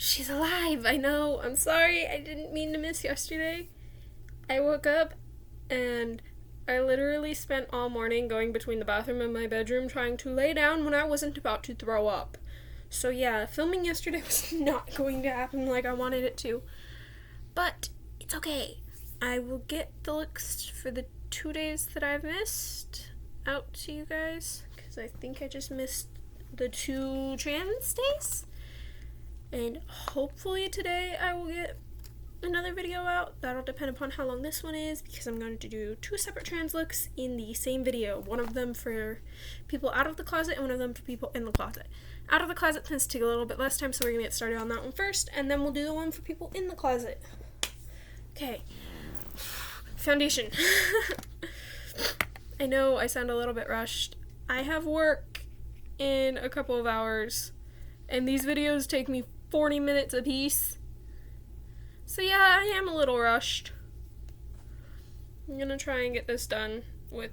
She's alive, I know. I'm sorry, I didn't mean to miss yesterday. I woke up and I literally spent all morning going between the bathroom and my bedroom trying to lay down when I wasn't about to throw up. So yeah, filming yesterday was not going to happen like I wanted it to. But it's okay. I will get the looks for the 2 days that I've missed out to you guys, because I think I just missed the 2 trans days. And hopefully today I will get another video out. That'll depend upon how long this one is, because I'm going to do 2 separate trans looks in the same video. One of them for people out of the closet and one of them for people in the closet. Out of the closet tends to take a little bit less time, so we're going to get started on that one first, and then we'll do the one for people in the closet. Okay. Foundation. I know I sound a little bit rushed. I have work in a couple of hours, and these videos take me 40 minutes a piece. So yeah, I am a little rushed. I'm gonna try and get this done with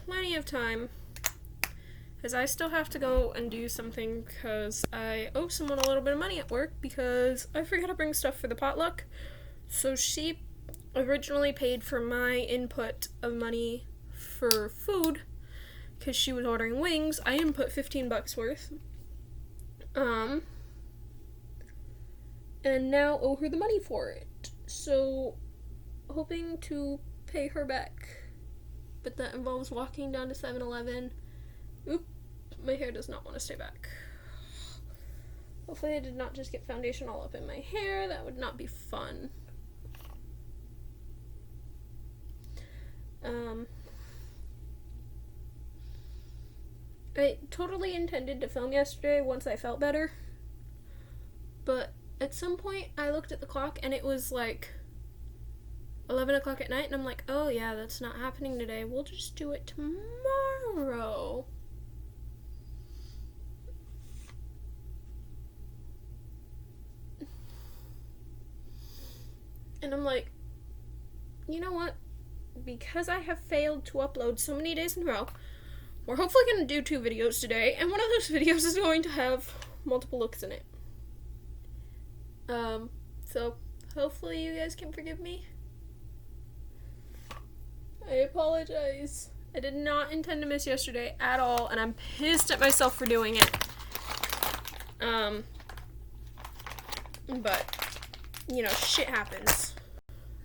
plenty of time, because I still have to go and do something, because I owe someone a little bit of money at work because I forgot to bring stuff for the potluck. So she originally paid for my input of money for food because she was ordering wings. I input $15 worth. And now owe her the money for it. So, hoping to pay her back. But that involves walking down to 7-Eleven. Oop, my hair does not want to stay back. Hopefully I did not just get foundation all up in my hair. That would not be fun. I totally intended to film yesterday once I felt better. But at some point, I looked at the clock and it was like 11 o'clock at night, and I'm like, oh yeah, that's not happening today. We'll just do it tomorrow. And I'm like, you know what? Because I have failed to upload so many days in a row, we're hopefully going to do 2 videos today, and one of those videos is going to have multiple looks in it. So hopefully you guys can forgive me. I apologize. I did not intend to miss yesterday at all, and I'm pissed at myself for doing it. But, you know, shit happens.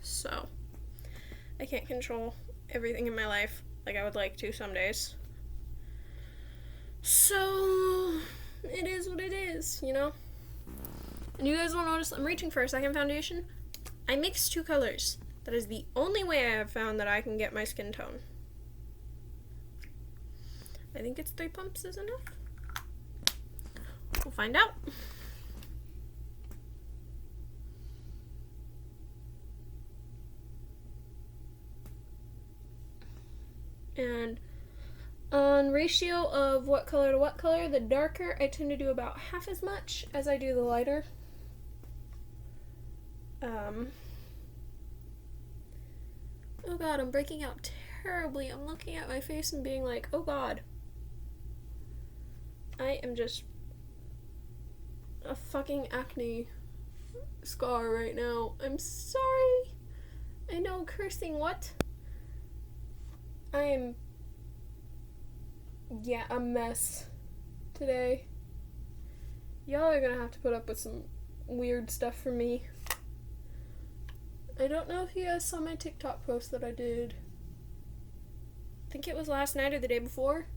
So, I can't control everything in my life like I would like to some days. So, it is what it is, you know? And you guys will notice I'm reaching for a second foundation. I mixed 2 colors. That is the only way I have found that I can get my skin tone. I think it's 3 pumps is enough. We'll find out. And on ratio of what color to what color, the darker I tend to do about half as much as I do the lighter. Oh god, I'm breaking out terribly. I'm looking at my face and being like, oh god. I am just a fucking acne scar right now. I'm sorry. I know, cursing, what? I am, yeah, a mess today. Y'all are gonna have to put up with some weird stuff from me. I don't know if you guys saw my TikTok post that I did. I think it was last night or the day before,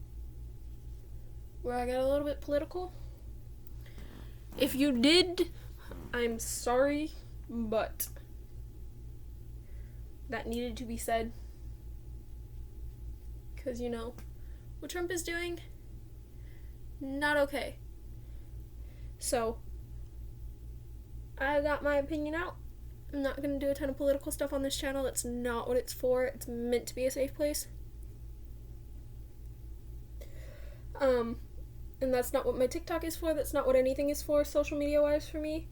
where I got a little bit political. If you did, I'm sorry, but that needed to be said. Because, you know, what Trump is doing, not okay. So, I got my opinion out. I'm not going to do a ton of political stuff on this channel. That's not what it's for. It's meant to be a safe place. And that's not what my TikTok is for. That's not what anything is for, social media-wise, for me.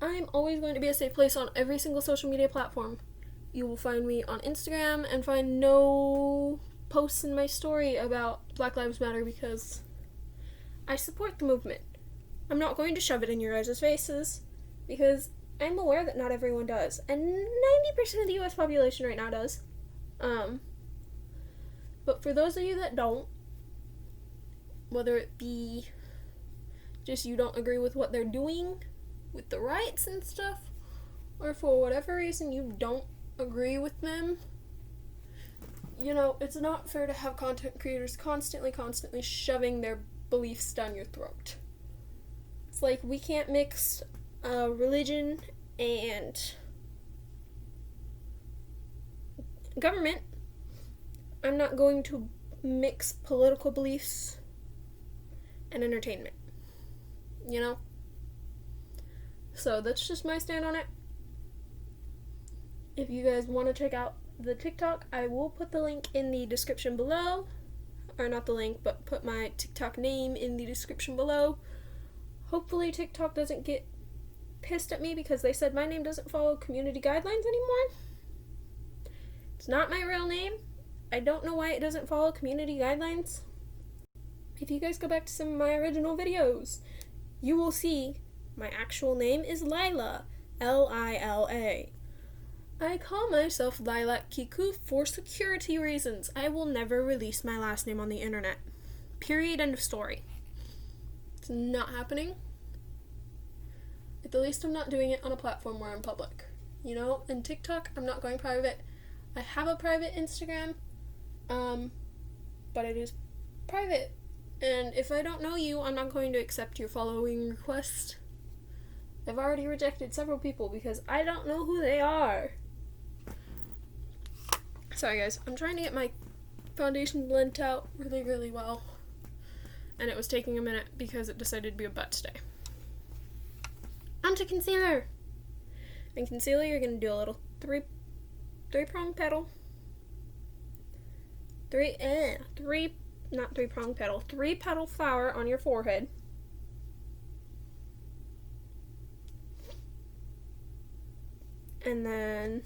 I'm always going to be a safe place on every single social media platform. You will find me on Instagram and find no posts in my story about Black Lives Matter, because I support the movement. I'm not going to shove it in your guys' faces, because I'm aware that not everyone does, and 90% of the US population right now does. But for those of you that don't, whether it be just you don't agree with what they're doing with the rights and stuff, or for whatever reason you don't agree with them, you know, it's not fair to have content creators constantly shoving their beliefs down your throat. It's like, we can't mix religion and government. I'm not going to mix political beliefs and entertainment, you know? So that's just my stand on it. If you guys want to check out the TikTok, I will put the link in the description below. Or not the link, but put my TikTok name in the description below. Hopefully TikTok doesn't get pissed at me because they said my name doesn't follow community guidelines anymore. It's not my real name. I don't know why it doesn't follow community guidelines. If you guys go back to some of my original videos, you will see my actual name is Lila. Lila. I call myself Lilac Kiku for security reasons. I will never release my last name on the internet. Period. End of story. It's not happening. At the least I'm not doing it on a platform where I'm public. You know, in TikTok, I'm not going private. I have a private Instagram, but it is private. And if I don't know you, I'm not going to accept your following request. I've already rejected several people because I don't know who they are. Sorry guys, I'm trying to get my foundation blend out really, really well. And it was taking a minute because it decided to be a butt today. Onto concealer. In concealer, you're going to do a little three-prong petal. Three-petal flower on your forehead. And then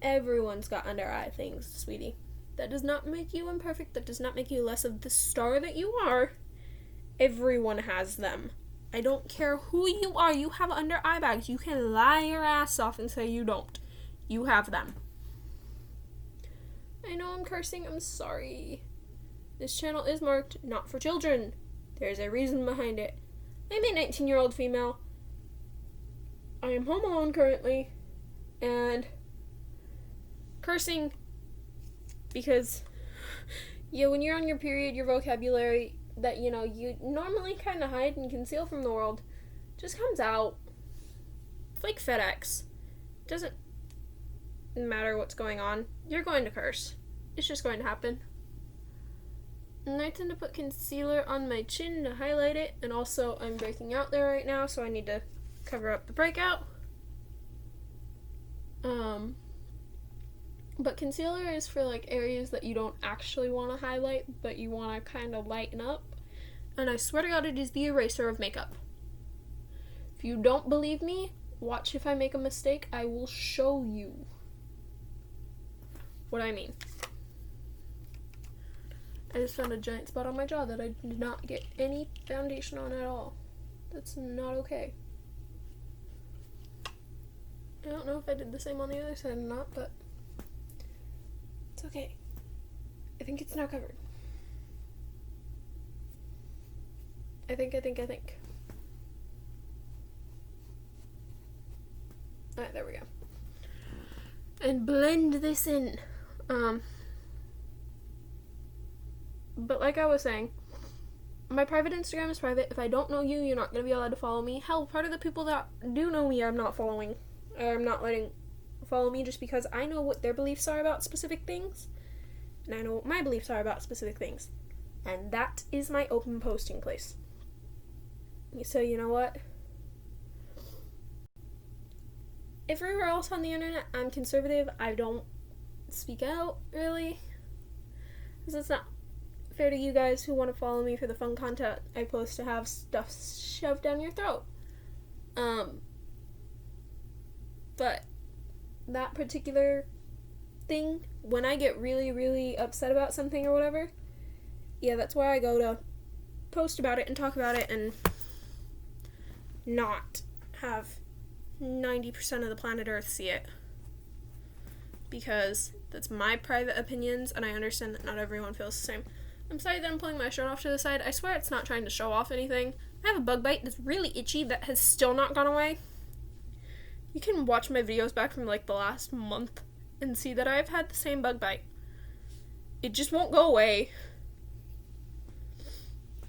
everyone's got under eye things, sweetie. That does not make you imperfect. That does not make you less of the star that you are. Everyone has them. I don't care who you are. You have under eye bags. You can lie your ass off and say you don't. You have them. I know I'm cursing. I'm sorry. This channel is marked not for children. There's a reason behind it. I'm a 19-year-old female. I am home alone currently. And cursing because, yeah, when you're on your period, your vocabulary that, you know, you normally kind of hide and conceal from the world just comes out. It's like FedEx. It doesn't matter what's going on. You're going to curse. It's just going to happen. And I tend to put concealer on my chin to highlight it, and also I'm breaking out there right now, so I need to cover up the breakout. But concealer is for like areas that you don't actually want to highlight, but you want to kind of lighten up. And I swear to God, it is the eraser of makeup. If you don't believe me, watch if I make a mistake. I will show you what I mean. I just found a giant spot on my jaw that I did not get any foundation on at all. That's not okay. I don't know if I did the same on the other side or not, but it's okay. I think it's now covered. I think. Alright, there we go. And blend this in. But like I was saying, my private Instagram is private. If I don't know you, you're not going to be allowed to follow me. Hell, part of the people that do know me, I'm not following. Or I'm not letting follow me just because I know what their beliefs are about specific things. And I know what my beliefs are about specific things. And that is my open posting place. So you know what? Everywhere else on the internet, I'm conservative. I don't speak out, really. Because it's not fair to you guys who want to follow me for the fun content I post to have stuff shoved down your throat. But that particular thing, when I get really, really upset about something or whatever, yeah, that's where I go to post about it and talk about it and not have 90% of the planet Earth see it. Because that's my private opinions, and I understand that not everyone feels the same. I'm sorry that I'm pulling my shirt off to the side. I swear it's not trying to show off anything. I have a bug bite that's really itchy that has still not gone away. You can watch my videos back from like the last month and see that I've had the same bug bite. It just won't go away.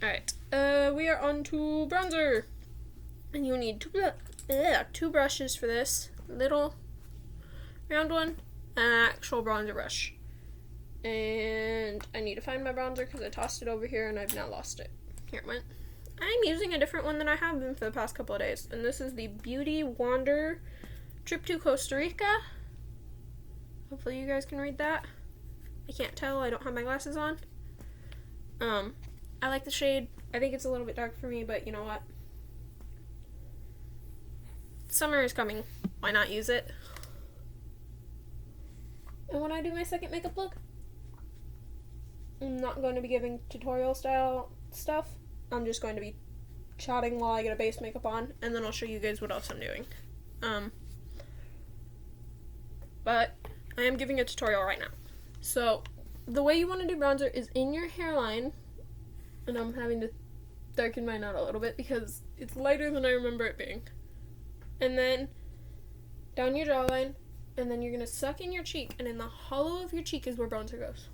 Alright, we are on to bronzer. And you need two brushes for this. Little round one and an actual bronzer brush. And I need to find my bronzer because I tossed it over here and I've now lost it. Here it went. I'm using a different one than I have been for the past couple of days. And this is the Beauty Wander Trip to Costa Rica. Hopefully you guys can read that. I can't tell, I don't have my glasses on. I like the shade. I think it's a little bit dark for me, but you know what? Summer is coming. Why not use it? And when I do my second makeup look, I'm not going to be giving tutorial style stuff. I'm just going to be chatting while I get a base makeup on, and then I'll show you guys what else I'm doing. But I am giving a tutorial right now. So, the way you want to do bronzer is in your hairline, and I'm having to darken mine out a little bit because it's lighter than I remember it being. And then down your jawline, and then you're going to suck in your cheek, and in the hollow of your cheek is where bronzer goes.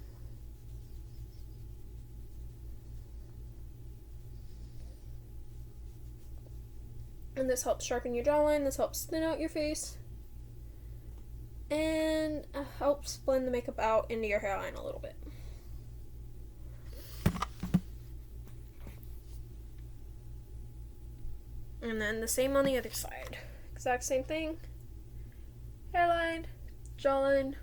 And this helps sharpen your jawline, this helps thin out your face, and helps blend the makeup out into your hairline a little bit. And then the same on the other side. Exact same thing. Hairline, jawline,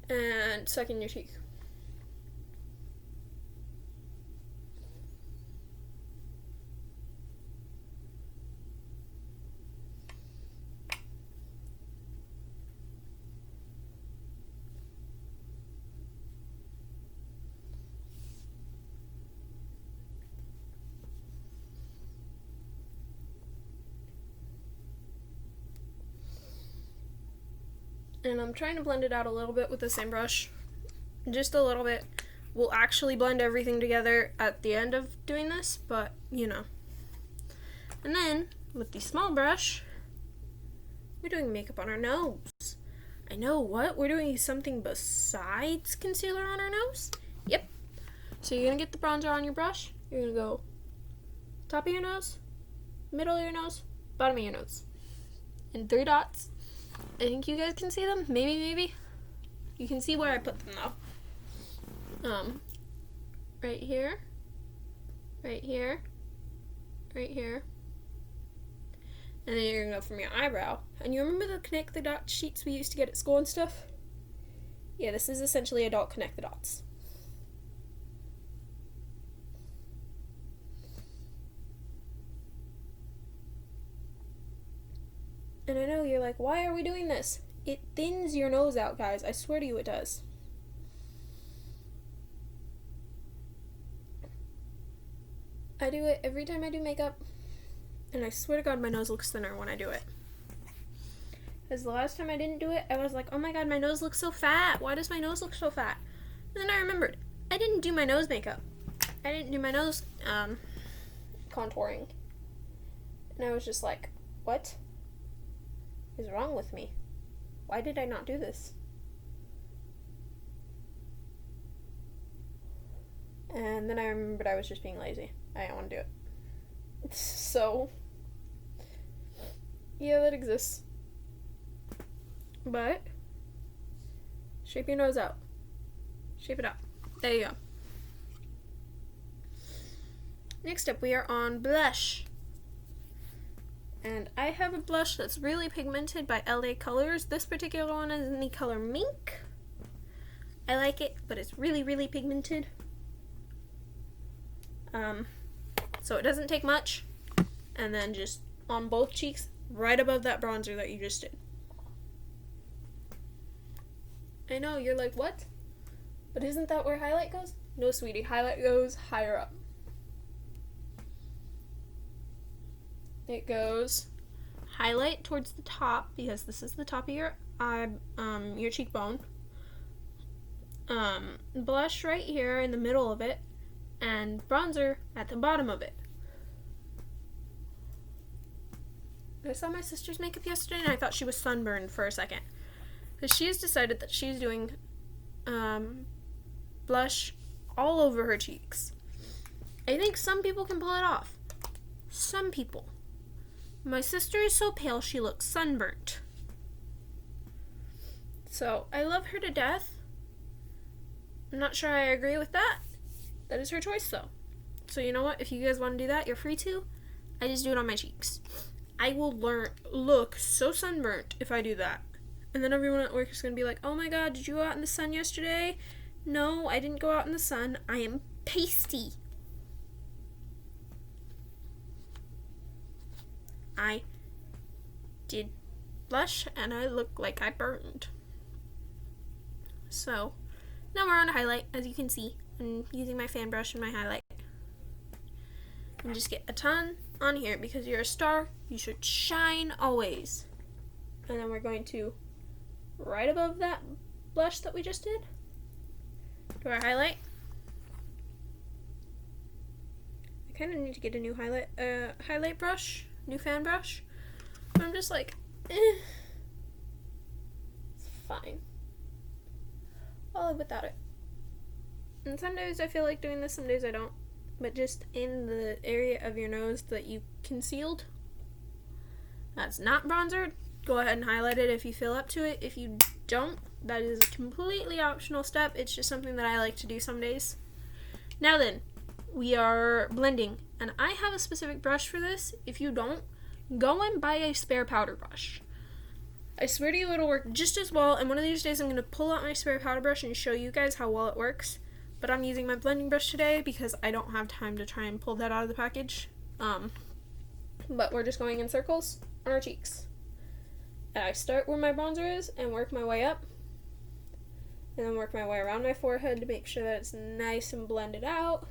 and suck in your cheek. And I'm trying to blend it out a little bit with the same brush. Just a little bit. We'll actually blend everything together at the end of doing this, but you know. And then, with the small brush, we're doing makeup on our nose. I know, what? We're doing something besides concealer on our nose? Yep. So you're going to get the bronzer on your brush. You're going to go top of your nose, middle of your nose, bottom of your nose. And 3 dots. I think you guys can see them. Maybe. You can see where I put them though. Right here. Right here. Right here. And then you're gonna go from your eyebrow. And you remember the connect the dots sheets we used to get at school and stuff? Yeah, this is essentially adult connect the dots. And I know you're like, why are we doing this? It thins your nose out, guys. I swear to you it does. I do it every time I do makeup. And I swear to God, my nose looks thinner when I do it. Because the last time I didn't do it, I was like, oh my God, my nose looks so fat. Why does my nose look so fat? And then I remembered, I didn't do my nose makeup. I didn't do my nose contouring. And I was just like, what is wrong with me? Why did I not do this? And then I remembered I was just being lazy. I didn't want to do it. So, yeah, that exists. But, shape your nose out. Shape it up. There you go. Next up, we are on blush. And I have a blush that's really pigmented by LA Colors. This particular one is in the color Mink. I like it, but it's really, really pigmented. So it doesn't take much. And then just on both cheeks, right above that bronzer that you just did. I know, you're like, what? But isn't that where highlight goes? No, sweetie. Highlight goes higher up. It goes highlight towards the top, because this is the top of your cheekbone. Blush right here in the middle of it, and bronzer at the bottom of it. I saw my sister's makeup yesterday and I thought she was sunburned for a second, because she has decided that she's doing blush all over her cheeks. I think some people can pull it off. Some people. My sister is so pale she looks sunburnt. So, I love her to death. I'm not sure I agree with that. That is her choice, though. So, you know what? If you guys want to do that, you're free to. I just do it on my cheeks. I will look so sunburnt if I do that. And then everyone at work is going to be like, oh my god, did you go out in the sun yesterday? No, I didn't go out in the sun. I am pasty. I did blush and I look like I burned. So, now we're on a highlight, as you can see. I'm using my fan brush and my highlight. And just get a ton on here, because you're a star. You should shine always. And then we're going to, right above that blush that we just did, do our highlight. I kind of need to get a new highlight brush, new fan brush. But I'm just like, it's fine. I'll live without it. And some days I feel like doing this, some days I don't. But just in the area of your nose that you concealed, that's not bronzered, go ahead and highlight it if you feel up to it. If you don't, that is a completely optional step. It's just something that I like to do some days. Now then, we are blending, and I have a specific brush for this. If you don't, go and buy a spare powder brush. I swear to you, it'll work just as well, and one of these days I'm going to pull out my spare powder brush and show you guys how well it works. But I'm using my blending brush today because I don't have time to try and pull that out of the package. But we're just going in circles on our cheeks. And I start where my bronzer is and work my way up. And then work my way around my forehead to make sure that it's nice and blended out.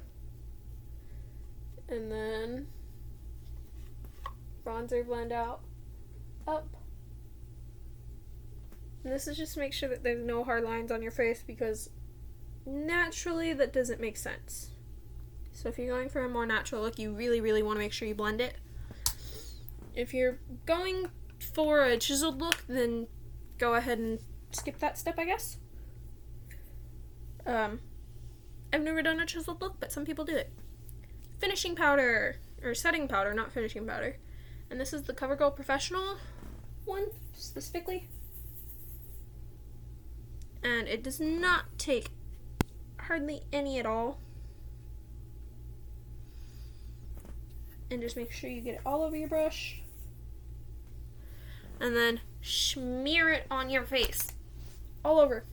And then bronzer blend out, up. And this is just to make sure that there's no hard lines on your face, because naturally that doesn't make sense. So if you're going for a more natural look, you really, really want to make sure you blend it. If you're going for a chiseled look, then go ahead and skip that step, I guess. I've never done a chiseled look, but some people do it. Finishing powder, or setting powder, not finishing powder. And this is the CoverGirl Professional one, specifically. And it does not take hardly any at all. And just make sure you get it all over your brush. And then smear it on your face. All over.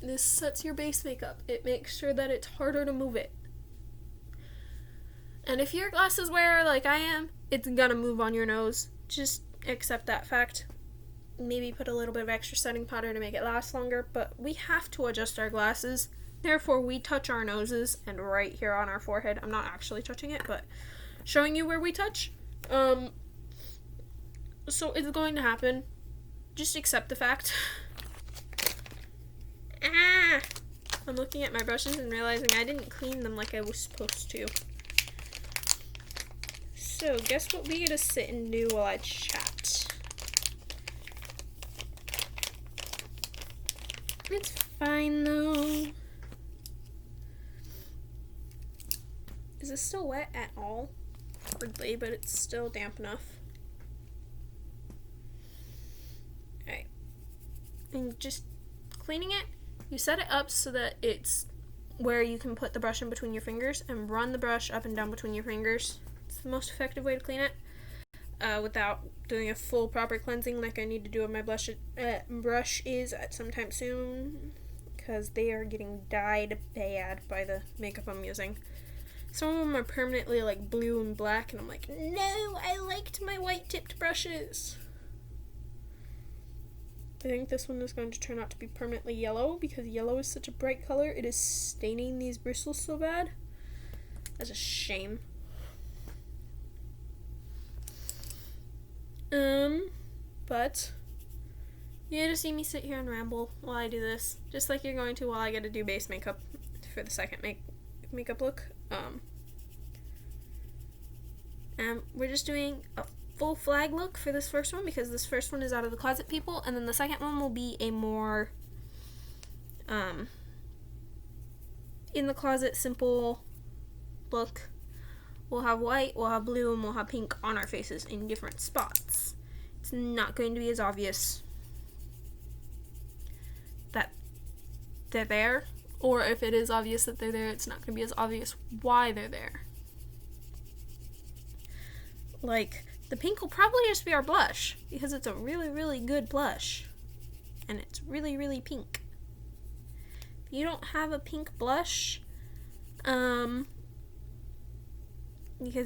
This sets your base makeup. It makes sure that it's harder to move it. And if you're a glasses wearer like I am, it's gonna move on your nose. Just accept that fact. Maybe put a little bit of extra setting powder to make it last longer, but we have to adjust our glasses. Therefore, we touch our noses and right here on our forehead. I'm not actually touching it, but showing you where we touch. So it's going to happen. Just accept the fact. I'm looking at my brushes and realizing I didn't clean them like I was supposed to. So, guess what we get to sit and do while I chat? It's fine though. Is it still wet at all? Hardly, but it's still damp enough. Alright. And just cleaning it, you set it up so that it's where you can put the brush in between your fingers and run the brush up and down between your fingers. It's the most effective way to clean it. Without doing a full proper cleansing like I need to do on my brush is at sometime soon, because they are getting dyed bad by the makeup I'm using. Some of them are permanently like blue and black, and I'm like, no, I liked my white tipped brushes. I think this one is going to turn out to be permanently yellow because yellow is such a bright color. It is staining these bristles so bad. That's a shame. But you get to see me sit here and ramble while I do this, just like you're going to while I get to do base makeup for the second makeup look. And we're just doing a full flag look for this first one because this first one is out of the closet people, and then the second one will be a more in the closet simple look. We'll have white, we'll have blue, and we'll have pink on our faces in different spots. It's not going to be as obvious that they're there, or if it is obvious that they're there, it's not going to be as obvious why they're there. Like, the pink will probably just be our blush, because it's a really, really good blush, and it's really, really pink. If you don't have a pink blush, because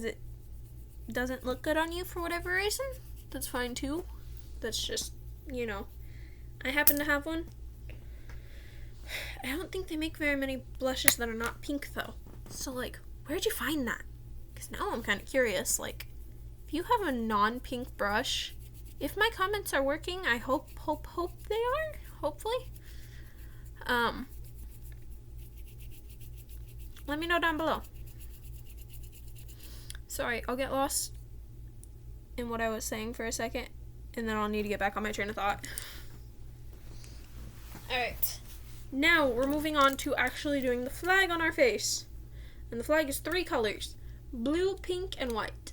it doesn't look good on you for whatever reason, that's fine too. That's just, I happen to have one. I don't think they make very many blushes that are not pink though. So where'd you find that? Because now I'm kind of curious, if you have a non-pink brush, if my comments are working, I hope they are, hopefully. Let me know down below. Sorry, I'll get lost in what I was saying for a second, and then I'll need to get back on my train of thought. Alright, now we're moving on to actually doing the flag on our face. And the flag is 3 colors, blue, pink, and white.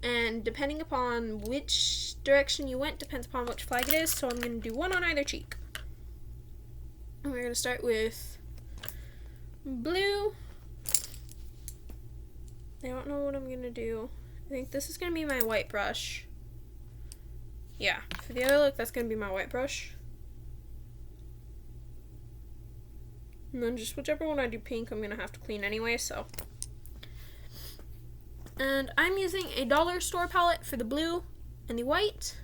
And depending upon which direction you went, depends upon which flag it is, so I'm going to do one on either cheek. And we're going to start with blue. I don't know what I'm going to do. I think this is going to be my white brush. Yeah, for the other look, that's going to be my white brush. And then just whichever one I do pink, I'm going to have to clean anyway, so. And I'm using a dollar store palette for the blue and the white.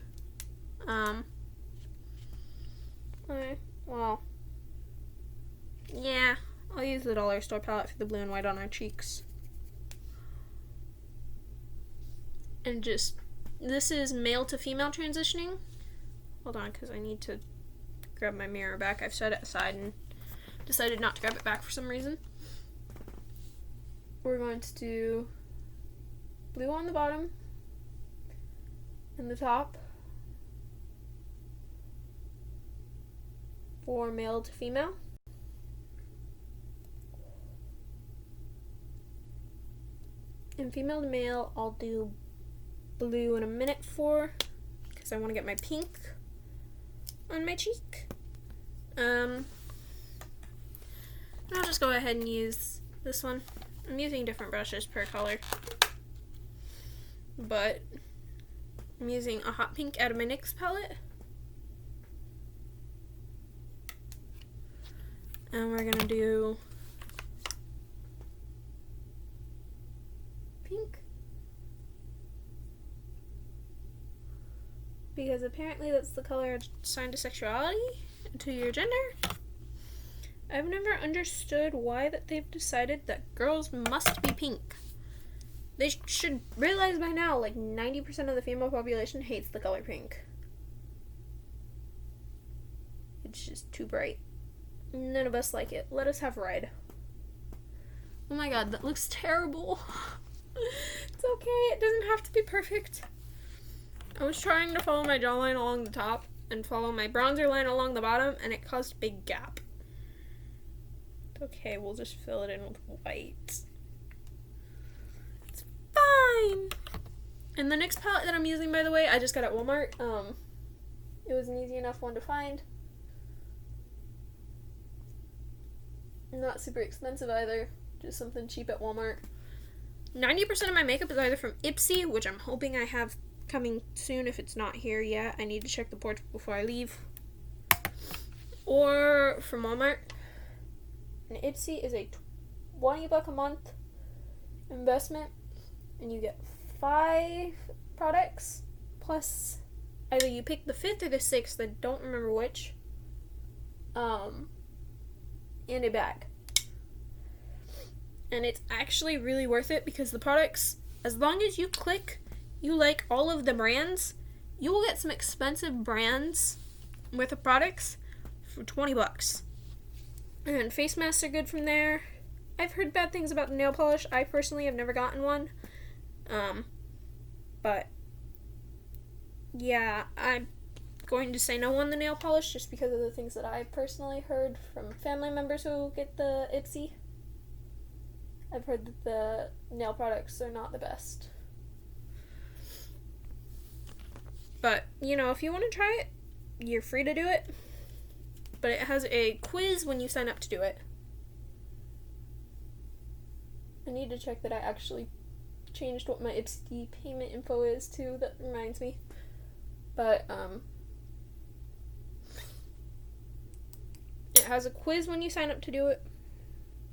Well, yeah, I'll use the dollar store palette for the blue and white on our cheeks. And just, this is male to female transitioning. Hold on, because I need to grab my mirror back. I've set it aside and decided not to grab it back for some reason. We're going to do blue on the bottom and the top for male to female. And female to male, I'll do blue in a minute for, because I want to get my pink on my cheek. And I'll just go ahead and use this one. I'm using different brushes per color, but I'm using a hot pink out of my NYX palette. And we're gonna do pink, because apparently that's the color assigned to sexuality, to your gender. I've never understood why that they've decided that girls must be pink. They should realize by now, 90% of the female population hates the color pink. It's just too bright. None of us like it. Let us have red. Oh my god, that looks terrible. It's okay, it doesn't have to be perfect. I was trying to follow my jawline along the top and follow my bronzer line along the bottom, and it caused a big gap. Okay, we'll just fill it in with white. It's fine! And the NYX palette that I'm using, by the way, I just got at Walmart. It was an easy enough one to find. Not super expensive either. Just something cheap at Walmart. 90% of my makeup is either from Ipsy, which I'm hoping I have coming soon if it's not here yet. I need to check the porch before I leave. Or from Walmart. And Ipsy is a $20 a month investment, and you get 5 products plus either you pick the 5th or the 6th, I don't remember which, and a bag. And it's actually really worth it because the products, as long as you click you like all of the brands, you will get some expensive brands with the products for $20. And face masks are good from there. I've heard bad things about the nail polish. I personally have never gotten one. But yeah, I'm going to say no on the nail polish just because of the things that I've personally heard from family members who get the Ipsy. I've heard that the nail products are not the best. But, you know, if you want to try it, you're free to do it. But it has a quiz when you sign up to do it. I need to check that I actually changed what my Ipsy payment info is too. That reminds me. But, it has a quiz when you sign up to do it,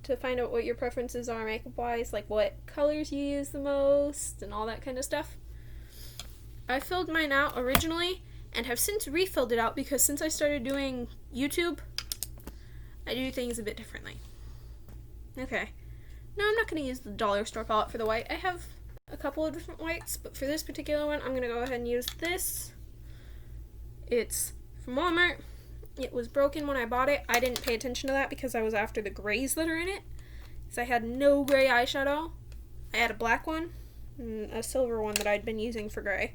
to find out what your preferences are makeup-wise, like what colors you use the most, and all that kind of stuff. I filled mine out originally, and have since refilled it out because since I started doing YouTube, I do things a bit differently. Okay. No, I'm not going to use the dollar store palette for the white. I have a couple of different whites, but for this particular one, I'm going to go ahead and use this. It's from Walmart. It was broken when I bought it. I didn't pay attention to that because I was after the grays that are in it. Because I had no gray eyeshadow. I had a black one and a silver one that I'd been using for gray.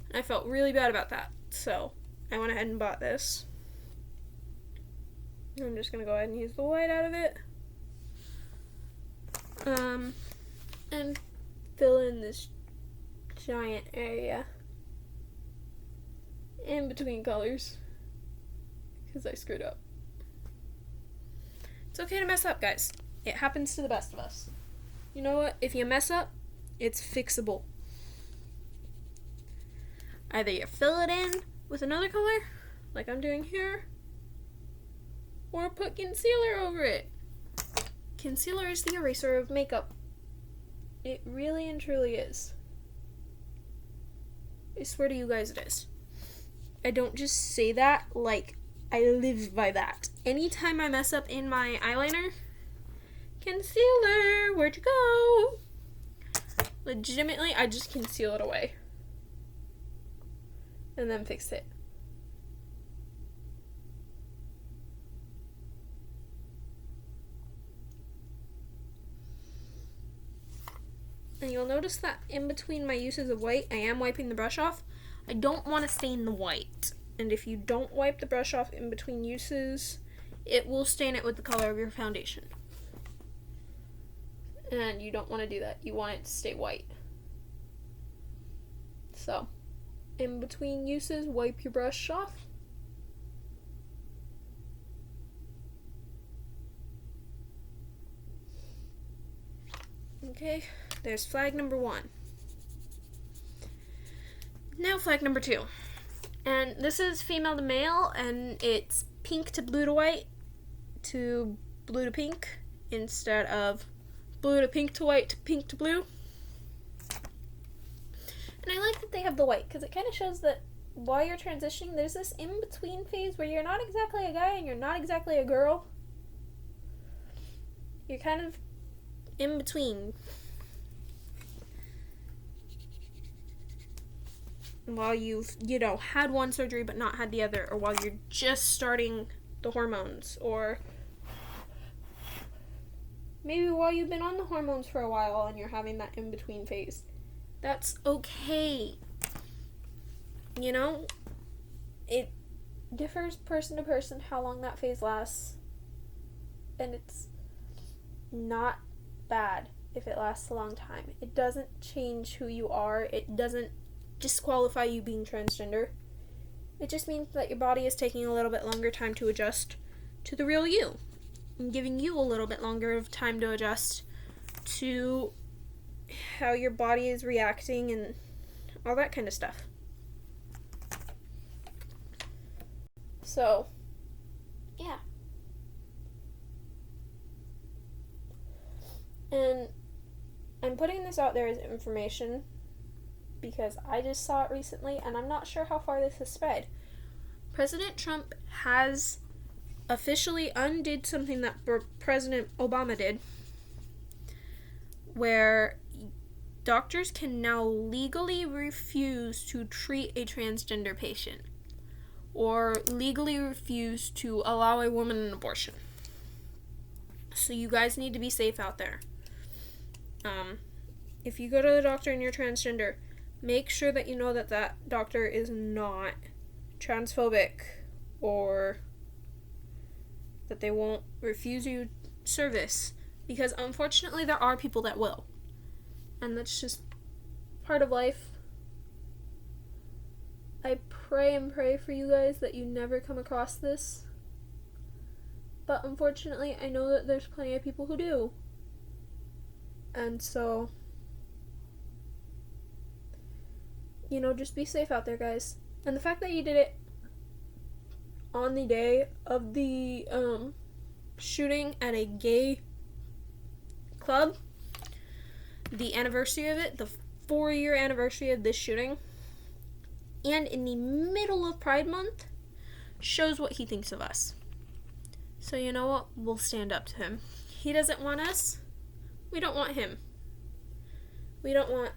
And I felt really bad about that. So I went ahead and bought this. I'm just going to go ahead and use the white out of it. And fill in this giant area in between colors. Because I screwed up. It's okay to mess up, guys. It happens to the best of us. You know what? If you mess up, it's fixable. Either you fill it in with another color, like I'm doing here, or put concealer over it. Concealer is the eraser of makeup. It really and truly is. I swear to you guys it is. I don't just say that, like, I live by that. Anytime I mess up in my eyeliner, concealer, where'd you go? Legitimately, I just conceal it away. And then fix it. And you'll notice that in between my uses of white, I am wiping the brush off. I don't want to stain the white. And if you don't wipe the brush off in between uses, it will stain it with the color of your foundation. And you don't want to do that. You want it to stay white. So, in between uses, wipe your brush off. Okay, there's flag number 1. Now flag number 2. And this is female to male, and it's pink to blue to white to blue to pink instead of blue to pink to white to pink to blue. And I like that they have the white because it kind of shows that while you're transitioning, there's this in-between phase where you're not exactly a guy and you're not exactly a girl. You're kind of in between. While you've, had one surgery but not had the other, or while you're just starting the hormones, or maybe while you've been on the hormones for a while and you're having that in-between phase. That's okay. It differs person to person how long that phase lasts, and it's not bad if it lasts a long time. It doesn't change who you are. It doesn't disqualify you being transgender. It just means that your body is taking a little bit longer time to adjust to the real you, and giving you a little bit longer of time to adjust to how your body is reacting and all that kind of stuff. So, yeah. And I'm putting this out there as information because I just saw it recently and I'm not sure how far this has spread. President Trump has officially undid something that President Obama did, where doctors can now legally refuse to treat a transgender patient or legally refuse to allow a woman an abortion. So you guys need to be safe out there. If you go to the doctor and you're transgender, make sure that you know that that doctor is not transphobic or that they won't refuse you service, because unfortunately there are people that will, and that's just part of life. I pray and pray for you guys that you never come across this, but unfortunately I know that there's plenty of people who do, and so, you know, just be safe out there, guys. And the fact that you did it on the day of the shooting at a gay club, the anniversary of it, the 4-year anniversary of this shooting, and in the middle of Pride Month, shows what he thinks of us. So you know what? We'll stand up to him. He doesn't want us. We don't want him. We don't want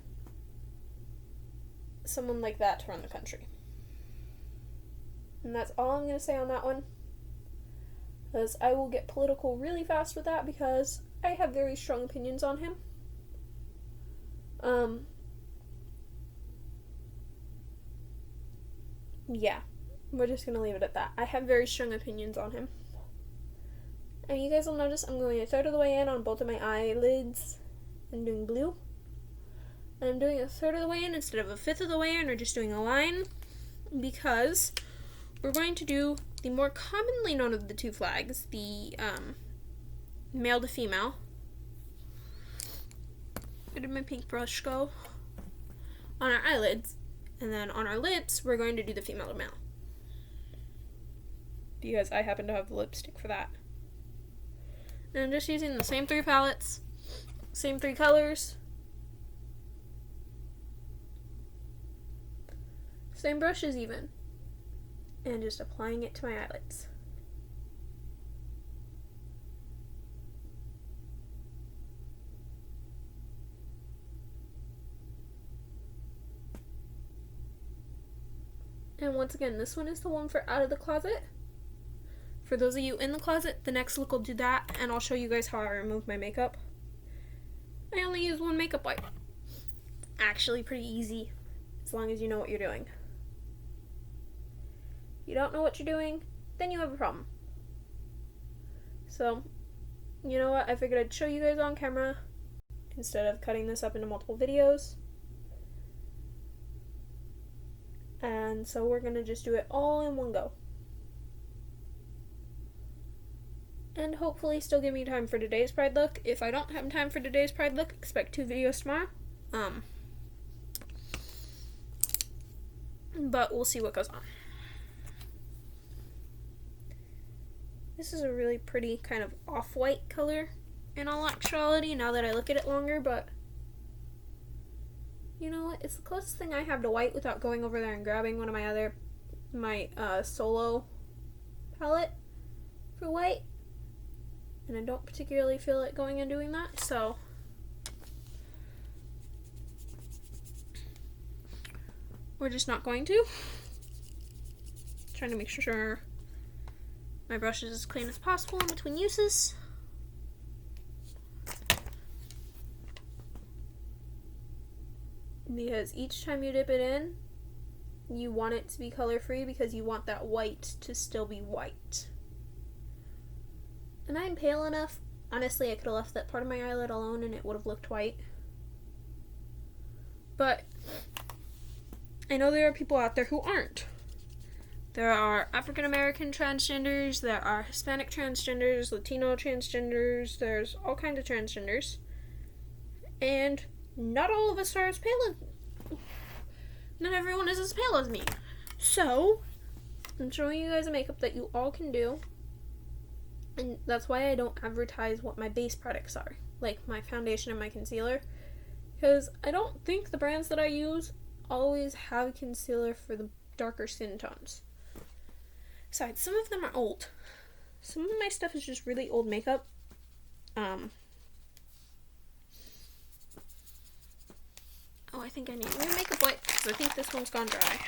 someone like that to run the country. And that's all I'm going to say on that one, because I will get political really fast with that because I have very strong opinions on him. Yeah, we're just going to leave it at that. I have very strong opinions on him. And you guys will notice I'm going a third of the way in on both of my eyelids and doing blue. And I'm doing a third of the way in instead of a fifth of the way in, or just doing a line, because we're going to do the more commonly known of the two flags, the male to female. Where did my pink brush go? On our eyelids. And then on our lips, we're going to do the female to male, because I happen to have the lipstick for that. And I'm just using the same 3 palettes, same 3 colors, same brushes even, and just applying it to my eyelids. And once again, this one is the one for out of the closet. For those of you in the closet, the next look will do that, and I'll show you guys how I remove my makeup. I only use one makeup wipe. Actually pretty easy, as long as you know what you're doing. If you don't know what you're doing, then you have a problem. So, you know what? I figured I'd show you guys on camera instead of cutting this up into multiple videos. And so we're going to just do it all in one go. And hopefully still give me time for today's Pride look. If I don't have time for today's Pride look, expect 2 videos tomorrow. But we'll see what goes on. This is a really pretty kind of off-white color in all actuality, now that I look at it longer, but you know what? It's the closest thing I have to white without going over there and grabbing one of my solo palette for white. And I don't particularly feel like going and doing that, so we're just not going to. Trying to make sure my brush is as clean as possible in between uses. Because each time you dip it in, you want it to be color free, because you want that white to still be white. And I'm pale enough, honestly I could have left that part of my eyelid alone and it would have looked white. But I know there are people out there who aren't. There are African American transgenders, there are Hispanic transgenders, Latino transgenders, there's all kinds of transgenders. And not all of us are as pale as... Not everyone is as pale as me. So, I'm showing you guys a makeup that you all can do. And that's why I don't advertise what my base products are, like my foundation and my concealer, because I don't think the brands that I use always have concealer for the darker skin tones. Besides, some of them are old. Some of my stuff is just really old makeup. I think I need a new makeup wipe because I think this one's gone dry.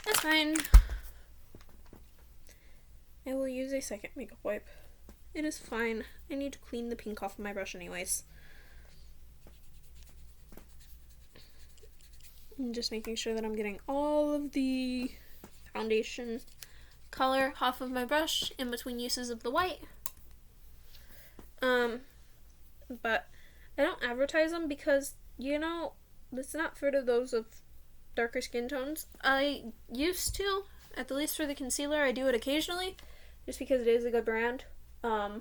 That's fine. I will use a second makeup wipe. It is fine. I need to clean the pink off of my brush anyways. I'm just making sure that I'm getting all of the foundation color off of my brush in between uses of the white. But I don't advertise them because, it's not fair to those of darker skin tones. I used to, at the least for the concealer, I do it occasionally, just because it is a good brand. I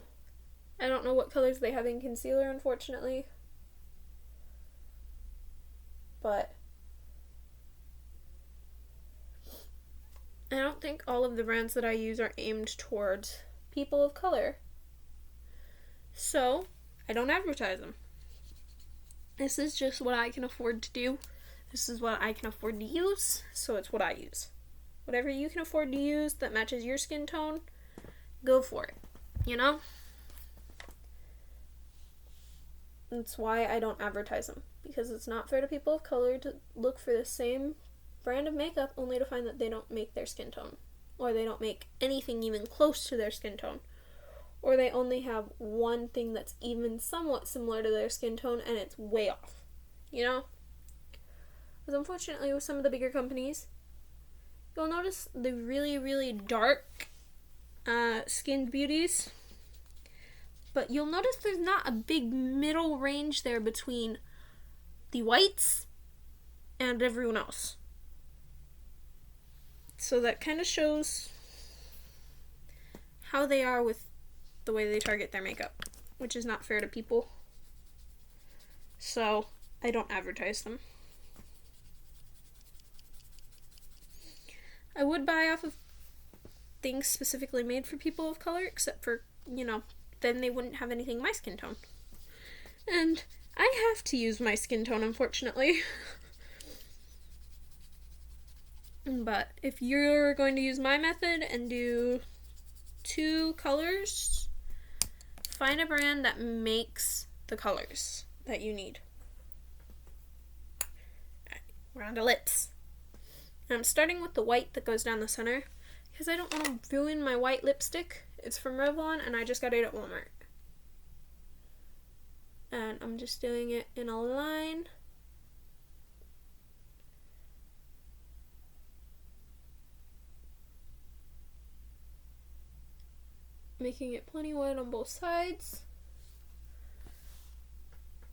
don't know what colors they have in concealer, unfortunately. But I don't think all of the brands that I use are aimed towards people of color. So, I don't advertise them. This is just what I can afford to do. This is what I can afford to use, so it's what I use. Whatever you can afford to use that matches your skin tone, go for it. That's why I don't advertise them. Because it's not fair to people of color to look for the same brand of makeup only to find that they don't make their skin tone. Or they don't make anything even close to their skin tone. Or they only have one thing that's even somewhat similar to their skin tone and it's way off. Because unfortunately with some of the bigger companies, you'll notice the really, really dark skinned beauties. But you'll notice there's not a big middle range there between the whites and everyone else. So that kind of shows how they are with the way they target their makeup, which is not fair to people. So I don't advertise them. I would buy off of things specifically made for people of color, except for, then they wouldn't have anything my skin tone. And I have to use my skin tone, unfortunately. But if you're going to use my method and do 2 colors, find a brand that makes the colors that you need. Alright, we're on to lips. And I'm starting with the white that goes down the center because I don't want to ruin my white lipstick. It's from Revlon and I just got it at Walmart. And I'm just doing it in a line. Making it plenty white on both sides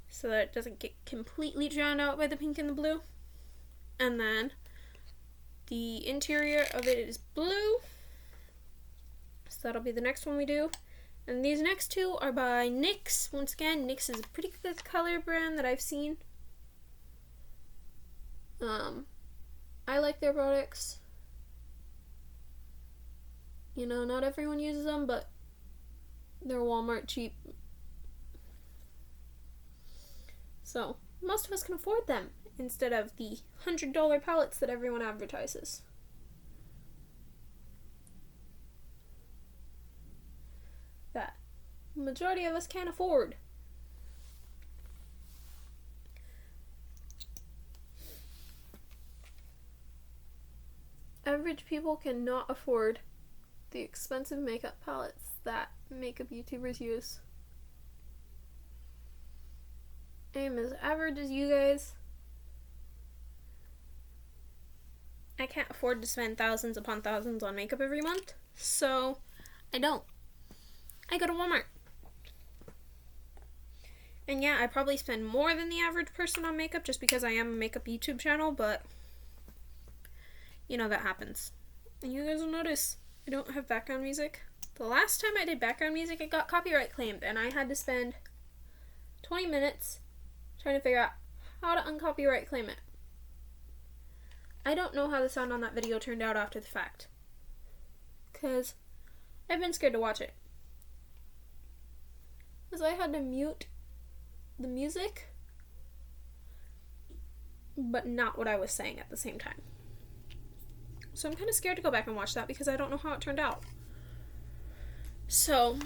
so that it doesn't get completely drowned out by the pink and the blue. And then the interior of it is blue, so that'll be the next one we do. And these next 2 are by NYX. Once again, NYX is a pretty good color brand that I've seen. I like their products. Not everyone uses them, but they're Walmart cheap. So, most of us can afford them instead of the $100 palettes that everyone advertises. That the majority of us can't afford. Average people cannot afford the expensive makeup palettes that makeup YouTubers use. I am as average as you guys. I can't afford to spend thousands upon thousands on makeup every month, so I don't. I go to Walmart. And yeah, I probably spend more than the average person on makeup just because I am a makeup YouTube channel, but that happens. And you guys will notice I don't have background music. The last time I did background music, it got copyright claimed, and I had to spend 20 minutes trying to figure out how to uncopyright claim it. I don't know how the sound on that video turned out after the fact, because I've been scared to watch it. Because I had to mute the music but not what I was saying at the same time. So I'm kind of scared to go back and watch that because I don't know how it turned out. So,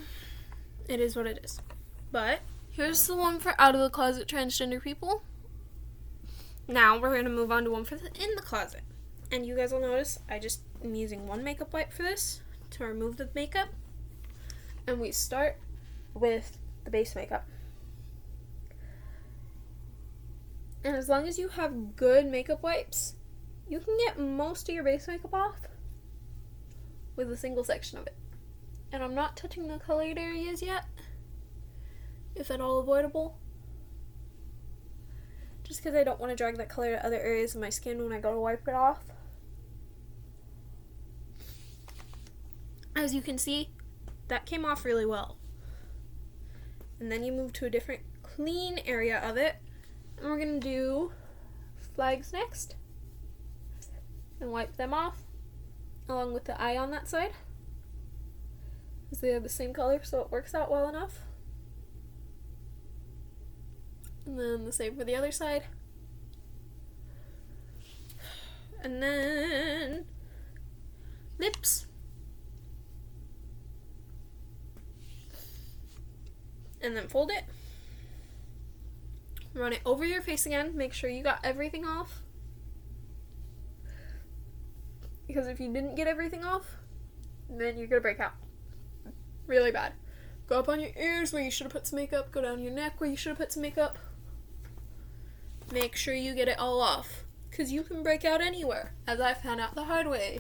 it is what it is. But, here's the one for out of the closet transgender people. Now, we're going to move on to one for the in the closet. And you guys will notice, I'm using one makeup wipe for this to remove the makeup. And we start with the base makeup. And as long as you have good makeup wipes, you can get most of your base makeup off with a single section of it. And I'm not touching the colored areas yet, if at all avoidable. Just because I don't want to drag that color to other areas of my skin when I go to wipe it off. As you can see, that came off really well. And then you move to a different clean area of it. And we're going to do flags next. And wipe them off, along with the eye on that side. Because they have the same color, so it works out well enough. And then the same for the other side. And then lips. And then fold it. Run it over your face again. Make sure you got everything off. Because if you didn't get everything off, then you're gonna break out. Really bad. Go up on your ears where you should have put some makeup. Go down your neck where you should have put some makeup. Make sure you get it all off. Because you can break out anywhere, as I found out the hard way.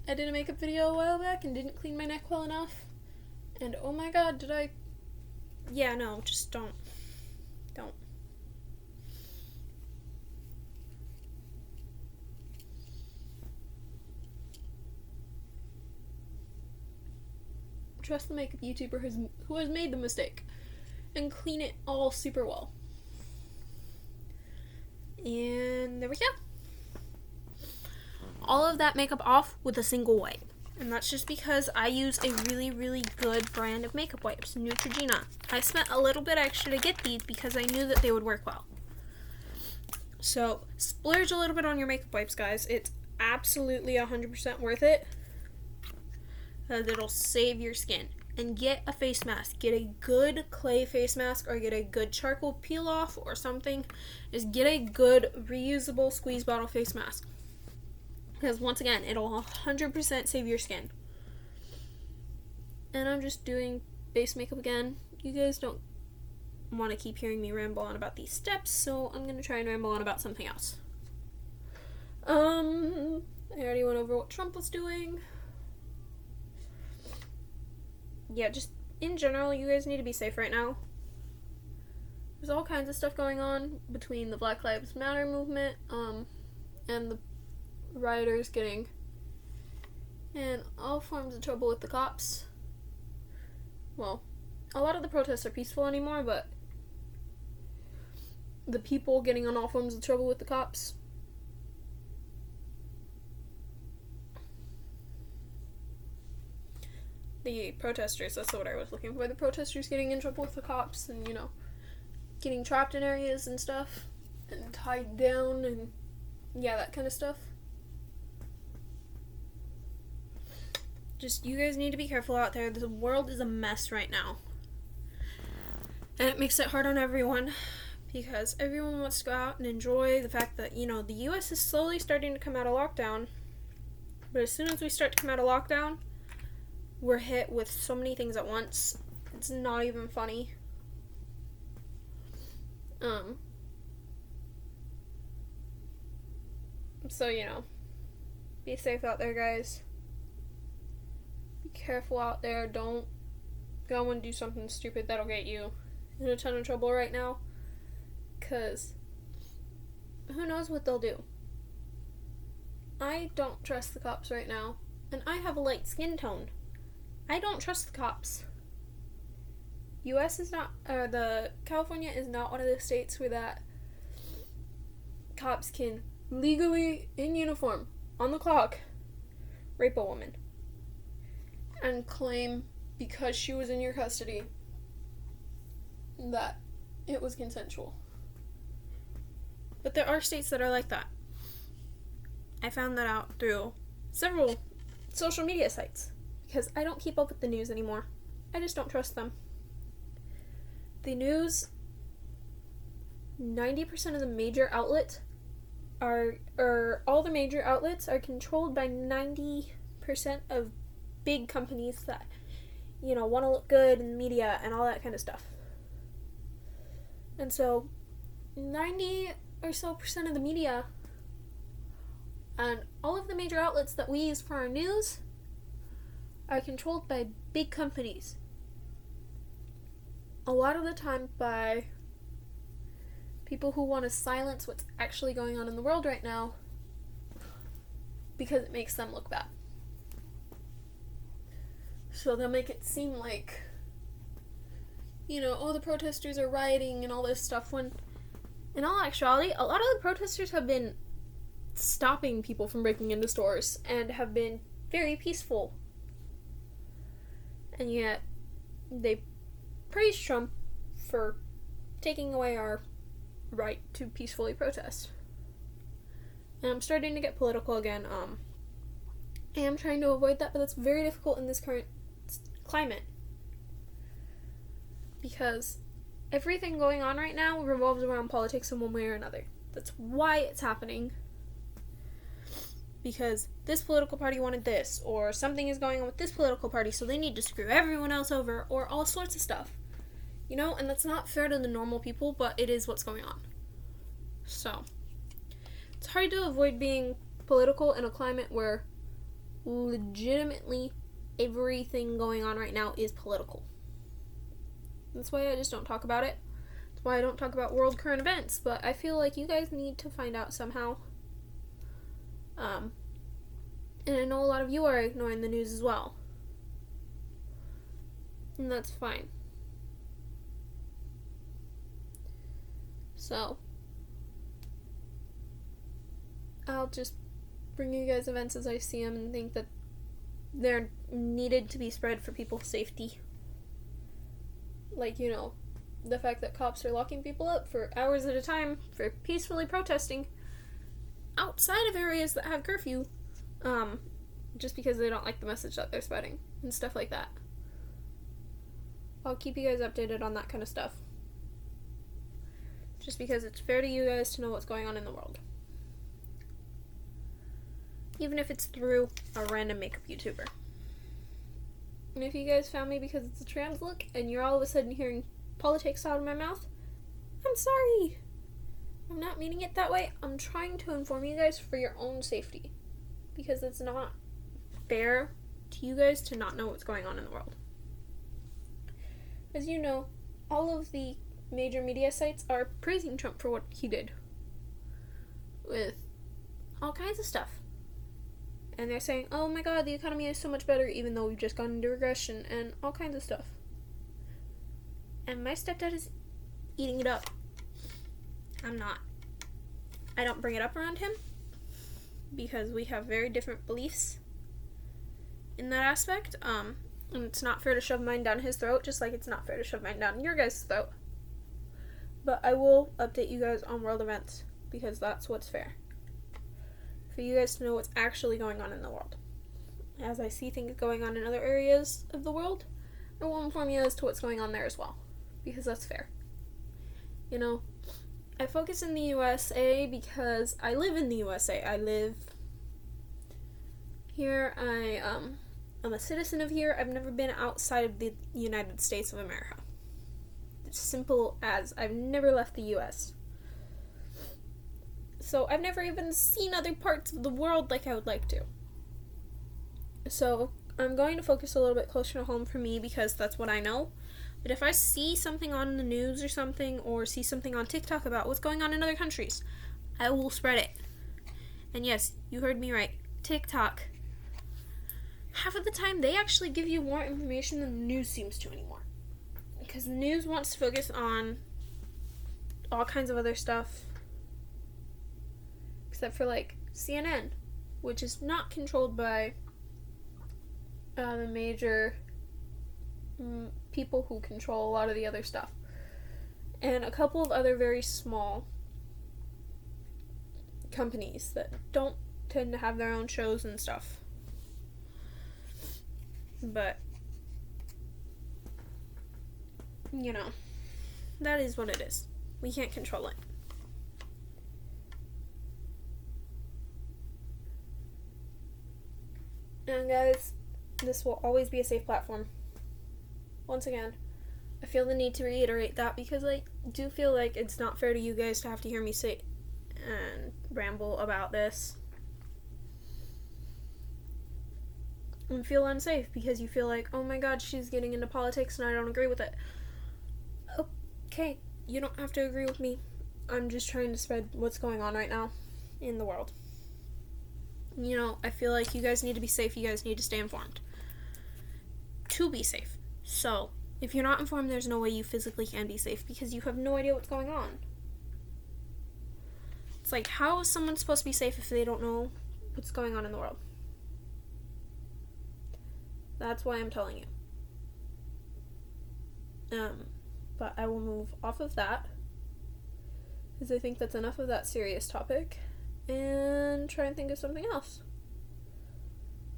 I did a makeup video a while back and didn't clean my neck well enough. And oh my god, did I... Yeah, no, just don't. Don't. Trust the makeup YouTuber who has made the mistake. And clean it all super well. And there we go. All of that makeup off with a single wipe. And that's just because I use a really, really good brand of makeup wipes, Neutrogena. I spent a little bit extra to get these because I knew that they would work well. So, splurge a little bit on your makeup wipes, guys. It's absolutely 100% worth it. Because it'll save your skin. And get a face mask. Get a good clay face mask or get a good charcoal peel off or something. Just get a good reusable squeeze bottle face mask. Because once again, it'll 100% save your skin. And I'm just doing base makeup again. You guys don't want to keep hearing me ramble on about these steps, so I'm going to try and ramble on about something else. I already went over what Trump was doing. Yeah, just in general, you guys need to be safe right now. There's all kinds of stuff going on between the Black Lives Matter movement, and the rioters getting in all forms of trouble with the cops. Well, a lot of the protests are peaceful anymore, but the people getting in all forms of trouble with the cops. The protesters, that's what I was looking for. The protesters getting in trouble with the cops and, getting trapped in areas and stuff and tied down and, yeah, that kind of stuff. Just, you guys need to be careful out there. The world is a mess right now. And it makes it hard on everyone because everyone wants to go out and enjoy the fact that, the U.S. is slowly starting to come out of lockdown. But as soon as we start to come out of lockdown, we're hit with so many things at once. It's not even funny. So, be safe out there, guys. Be careful out there. Don't go and do something stupid that'll get you in a ton of trouble right now. Because who knows what they'll do. I don't trust the cops right now. And I have a light skin tone. I don't trust the cops. California is not one of the states where that cops can legally, in uniform, on the clock, rape a woman. And claim, because she was in your custody, that it was consensual. But there are states that are like that. I found that out through several social media sites because I don't keep up with the news anymore. I just don't trust them. The news, 90% of the major outlets all the major outlets are controlled by 90% of big companies that, want to look good in the media and all that kind of stuff. And so, 90 or so percent of the media and all of the major outlets that we use for our news are controlled by big companies. A lot of the time by people who want to silence what's actually going on in the world right now because it makes them look bad. So they'll make it seem like, the protesters are rioting and all this stuff, when in all actuality, a lot of the protesters have been stopping people from breaking into stores and have been very peaceful. And yet, they praise Trump for taking away our right to peacefully protest. And I'm starting to get political again. I am trying to avoid that, but that's very difficult in this current climate. Because everything going on right now revolves around politics in one way or another. That's why it's happening. Because this political party wanted this, or something is going on with this political party, so they need to screw everyone else over, or all sorts of stuff. And that's not fair to the normal people, but it is what's going on. So, it's hard to avoid being political in a climate where legitimately everything going on right now is political. That's why I just don't talk about it. That's why I don't talk about world current events, but I feel like you guys need to find out somehow. And I know a lot of you are ignoring the news as well. And that's fine. So, I'll just bring you guys events as I see them and think that they're needed to be spread for people's safety. Like, the fact that cops are locking people up for hours at a time for peacefully protesting outside of areas that have curfew, just because they don't like the message that they're spreading and stuff like that. I'll keep you guys updated on that kind of stuff. Just because it's fair to you guys to know what's going on in the world. Even if it's through a random makeup YouTuber. And if you guys found me because it's a trans look and you're all of a sudden hearing politics out of my mouth, I'm sorry. I'm not meaning it that way. I'm trying to inform you guys for your own safety. Because it's not fair to you guys to not know what's going on in the world. As you know, all of the major media sites are praising Trump for what he did. With all kinds of stuff. And they're saying, oh my god, the economy is so much better even though we've just gone into regression and all kinds of stuff. And my stepdad is eating it up. I'm not. I don't bring it up around him because we have very different beliefs in that aspect. And it's not fair to shove mine down his throat, just like it's not fair to shove mine down your guys' throat. But I will update you guys on world events because that's what's fair. For you guys to know what's actually going on in the world. As I see things going on in other areas of the world, I will inform you as to what's going on there as well. Because that's fair. I focus in the USA because I live in the USA. I live here. I'm a citizen of here. I've never been outside of the United States of America. It's simple as I've never left the US. So I've never even seen other parts of the world like I would like to. So I'm going to focus a little bit closer to home for me because that's what I know. But if I see something on the news or something, or see something on TikTok about what's going on in other countries, I will spread it. And yes, you heard me right. TikTok. Half of the time, they actually give you more information than the news seems to anymore. Because the news wants to focus on all kinds of other stuff. Except for, CNN, which is not controlled by the major people who control a lot of the other stuff. And a couple of other very small companies that don't tend to have their own shows and stuff. But, you know, that is what it is. We can't control it. And guys, this will always be a safe platform. Once again, I feel the need to reiterate that because I do feel like it's not fair to you guys to have to hear me say and ramble about this. And feel unsafe because you feel like, oh my god, she's getting into politics and I don't agree with it. Okay, you don't have to agree with me. I'm just trying to spread what's going on right now in the world. You know, I feel like you guys need to be safe. You guys need to stay informed. To be safe. So, if you're not informed, there's no way you physically can be safe because you have no idea what's going on. It's like, how is someone supposed to be safe if they don't know what's going on in the world? That's why I'm telling you. But I will move off of that because I think that's enough of that serious topic and try and think of something else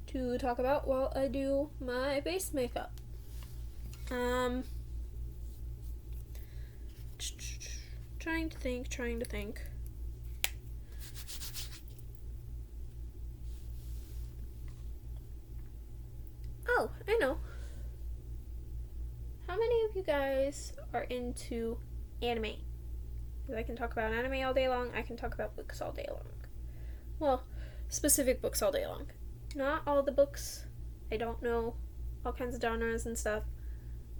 to talk about while I do my base makeup. Trying to think. Oh, I know. How many of you guys are into anime? Because I can talk about anime all day long. I can talk about books all day long. Well, specific books all day long. Not all the books. I don't know all kinds of genres and stuff.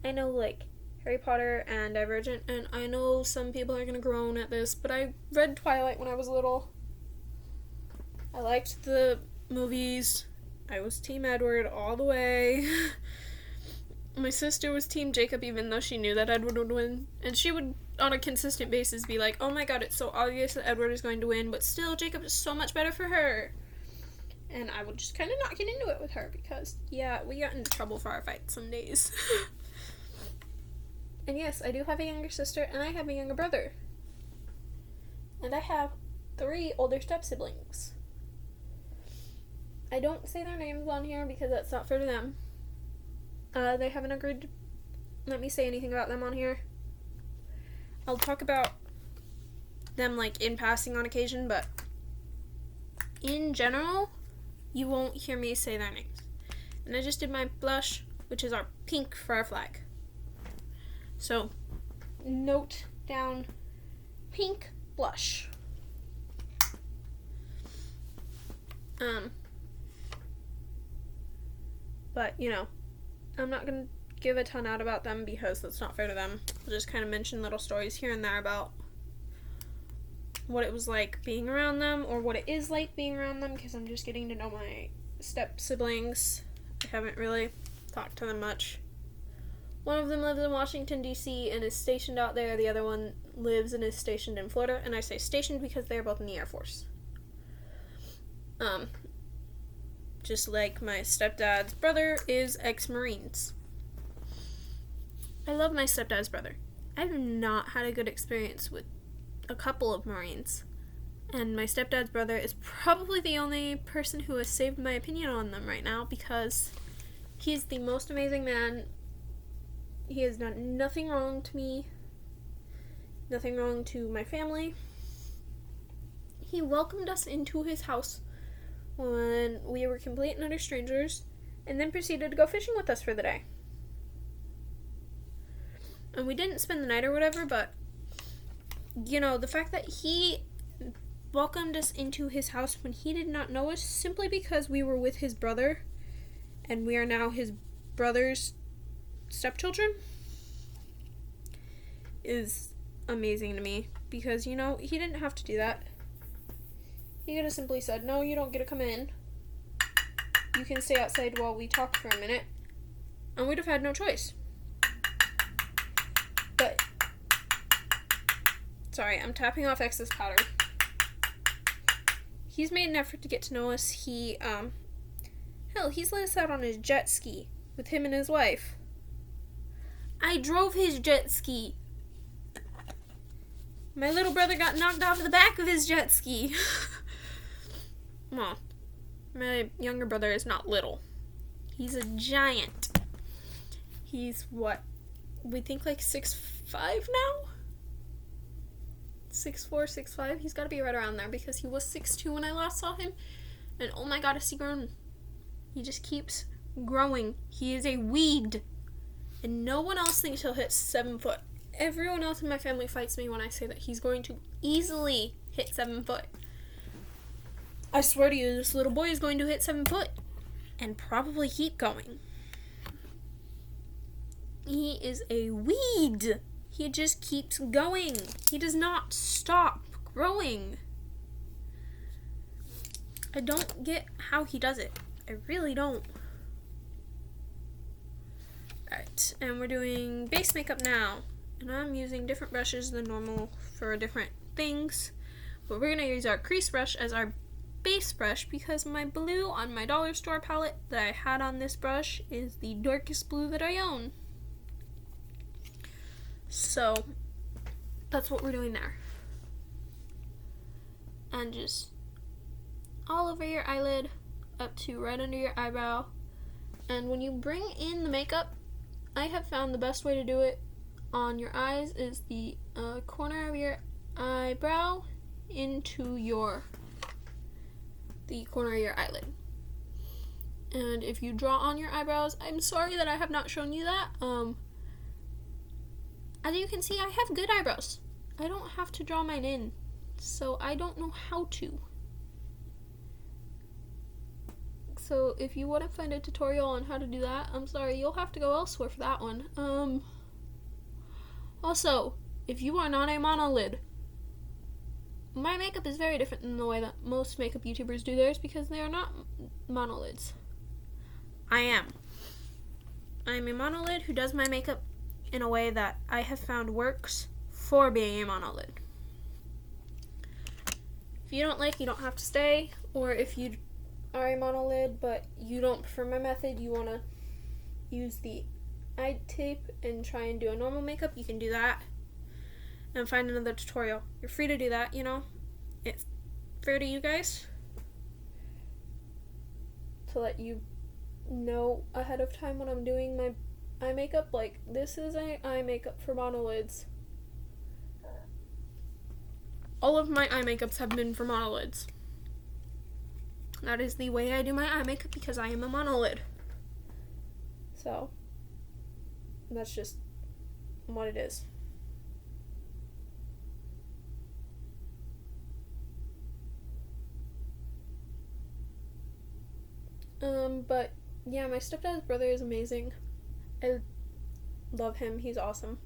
I know, like, Harry Potter and Divergent, and I know some people are going to groan at this, but I read Twilight when I was little. I liked the movies. I was Team Edward all the way. My sister was Team Jacob, even though she knew that Edward would win. And she would, on a consistent basis, be like, oh my god, it's so obvious that Edward is going to win, but still, Jacob is so much better for her. And I would just kind of not get into it with her because, yeah, we got into trouble for our fights some days. And yes, I do have a younger sister, and I have a younger brother. And I have 3 older step-siblings. I don't say their names on here because that's not fair to them. They haven't agreed to let me say anything about them on here. I'll talk about them, like, in passing on occasion, but in general, you won't hear me say their names. And I just did my blush, which is our pink for our flag. So, note down pink blush. But, you know, I'm not going to give a ton out about them because that's not fair to them. I'll just kind of mention little stories here and there about what it was like being around them or what it is like being around them because I'm just getting to know my step-siblings. I haven't really talked to them much. One of them lives in Washington, D.C. and is stationed out there. The other one lives and is stationed in Florida. And I say stationed because they're both in the Air Force. Just like my stepdad's brother is ex-Marines. I love my stepdad's brother. I've not had a good experience with a couple of Marines. And my stepdad's brother is probably the only person who has saved my opinion on them right now because he's the most amazing man. He has done nothing wrong to me. Nothing wrong to my family. He welcomed us into his house when we were complete and utter strangers, and then proceeded to go fishing with us for the day. And we didn't spend the night or whatever, but, you know, the fact that he welcomed us into his house when he did not know us simply because we were with his brother, and we are now his brother's stepchildren, is amazing to me. Because, you know, he didn't have to do that. He could have simply said, no, you don't get to come in. You can stay outside while we talk for a minute. And we'd have had no choice. But, sorry, I'm tapping off excess powder. He's made an effort to get to know us. He's let us out on his jet ski with him and his wife. I drove his jet ski. My little brother got knocked off the back of his jet ski. Well, my younger brother is not little. He's a giant. He's what? We think like 6'5" now? 6'4", 6'5". He's got to be right around there because he was 6'2" when I last saw him. And oh my god, has he grown? He just keeps growing. He is a weed. And no one else thinks he'll hit 7 foot. Everyone else in my family fights me when I say that he's going to easily hit 7 foot. I swear to you, this little boy is going to hit 7 foot. And probably keep going. He is a weed. He just keeps going. He does not stop growing. I don't get how he does it. I really don't. Alright, and we're doing base makeup now. And I'm using different brushes than normal for different things. But we're going to use our crease brush as our base brush because my blue on my dollar store palette that I had on this brush is the darkest blue that I own. So, that's what we're doing there. And just all over your eyelid, up to right under your eyebrow. And when you bring in the makeup, I have found the best way to do it on your eyes is the corner of your eyebrow into the corner of your eyelid. And if you draw on your eyebrows, I'm sorry that I have not shown you that. As you can see, I have good eyebrows. I don't have to draw mine in, so I don't know how to. So if you want to find a tutorial on how to do that, I'm sorry, you'll have to go elsewhere for that one. Also, if you are not a monolid, my makeup is very different than the way that most makeup YouTubers do theirs because they are not monolids. I am. I'm a monolid who does my makeup in a way that I have found works for being a monolid. If you don't like, you don't have to stay, or if you are a monolid but you don't prefer my method, you want to use the eye tape and try and do a normal makeup, you can do that and find another tutorial. You're free to do that, you know. It's fair to you guys to let you know ahead of time when I'm doing my eye makeup. Like, this is eye makeup for monolids. All of my eye makeups have been for monolids. That is the way I do my eye makeup because I am a monolid. So, that's just what it is. But yeah, my stepdad's brother is amazing. I love him. He's awesome.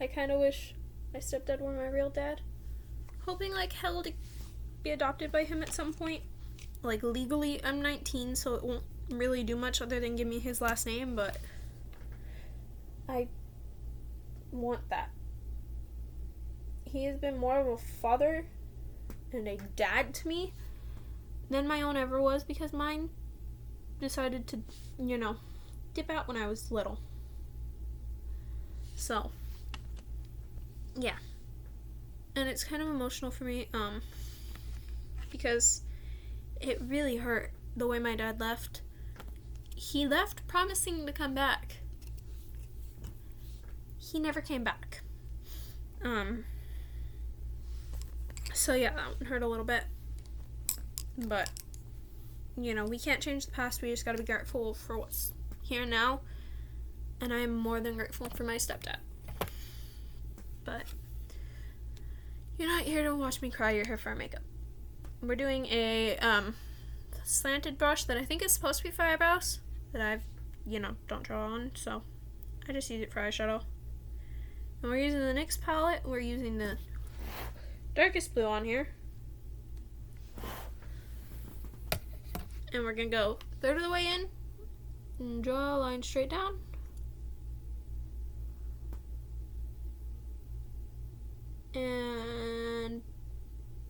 I kind of wish my stepdad were my real dad. Hoping like hell to be adopted by him at some point. Like legally, I'm 19, so it won't really do much other than give me his last name, but I want that. He has been more of a father and a dad to me than my own ever was because mine decided to, dip out when I was little. So, yeah. And it's kind of emotional for me, because it really hurt the way my dad left. He left promising to come back. He never came back. So yeah, that one hurt a little bit. But, we can't change the past. We just gotta be grateful for what's here now. And I am more than grateful for my stepdad. But you're not here to watch me cry. You're here for our makeup. We're doing a slanted brush that I think is supposed to be for eyebrows that I've, don't draw on. So I just use it for eyeshadow. And we're using the NYX palette. We're using the darkest blue on here. And we're going to go a third of the way in and draw a line straight down. And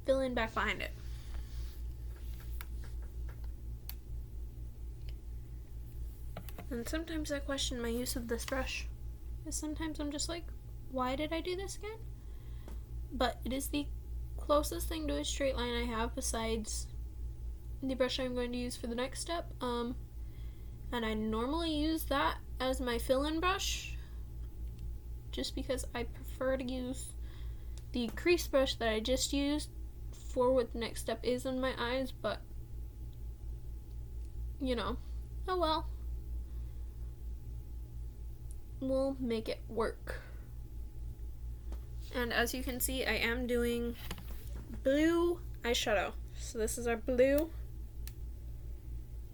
fill in back behind it. And sometimes I question my use of this brush. And sometimes I'm just like, why did I do this again? But it is the closest thing to a straight line I have besides the brush I'm going to use for the next step. And I normally use that as my fill-in brush just because I prefer to use the crease brush that I just used for what the next step is in my eyes, but you know, oh well. We'll make it work. And as you can see, I am doing blue eyeshadow. So this is our blue.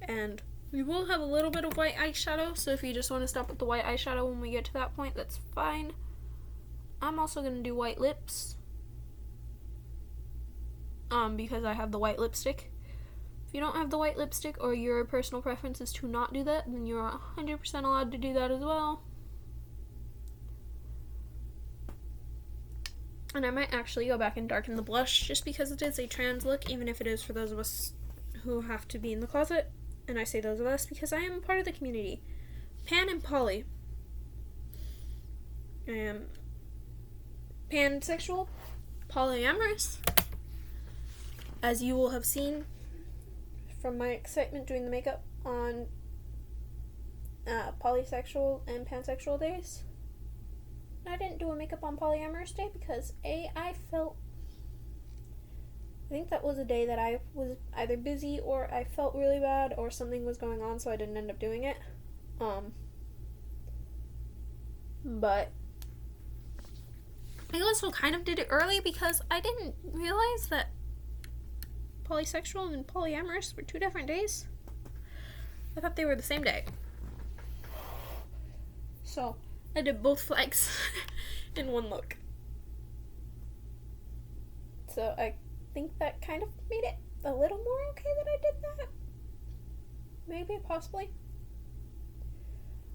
And we will have a little bit of white eyeshadow, so if you just want to stop with the white eyeshadow when we get to that point, that's fine. I'm also going to do white lips. Because I have the white lipstick. If you don't have the white lipstick or your personal preference is to not do that, then you're 100% allowed to do that as well. And I might actually go back and darken the blush just because it is a trans look, even if it is for those of us who have to be in the closet. And I say those of us because I am part of the community. Pan and poly. I am pansexual, polyamorous. As you will have seen from my excitement doing the makeup on polysexual and pansexual days. I didn't do a makeup on polyamorous day because I think that was a day that I was either busy or I felt really bad or something was going on, so I didn't end up doing it. But I also kind of did it early because I didn't realize that polysexual and polyamorous were 2 different days. I thought they were the same day. So I did both flags in one look. So I think that kind of made it a little more okay that I did that. Maybe, possibly.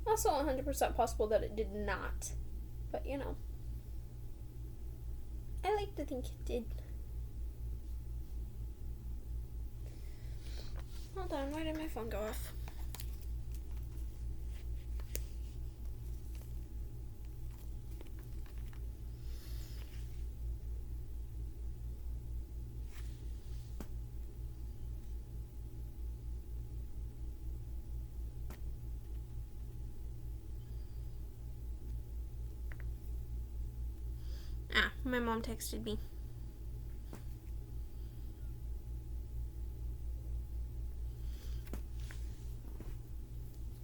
Also 100% possible that it did not. But, you know. I like to think it did. Hold on, why did my phone go off? My mom texted me.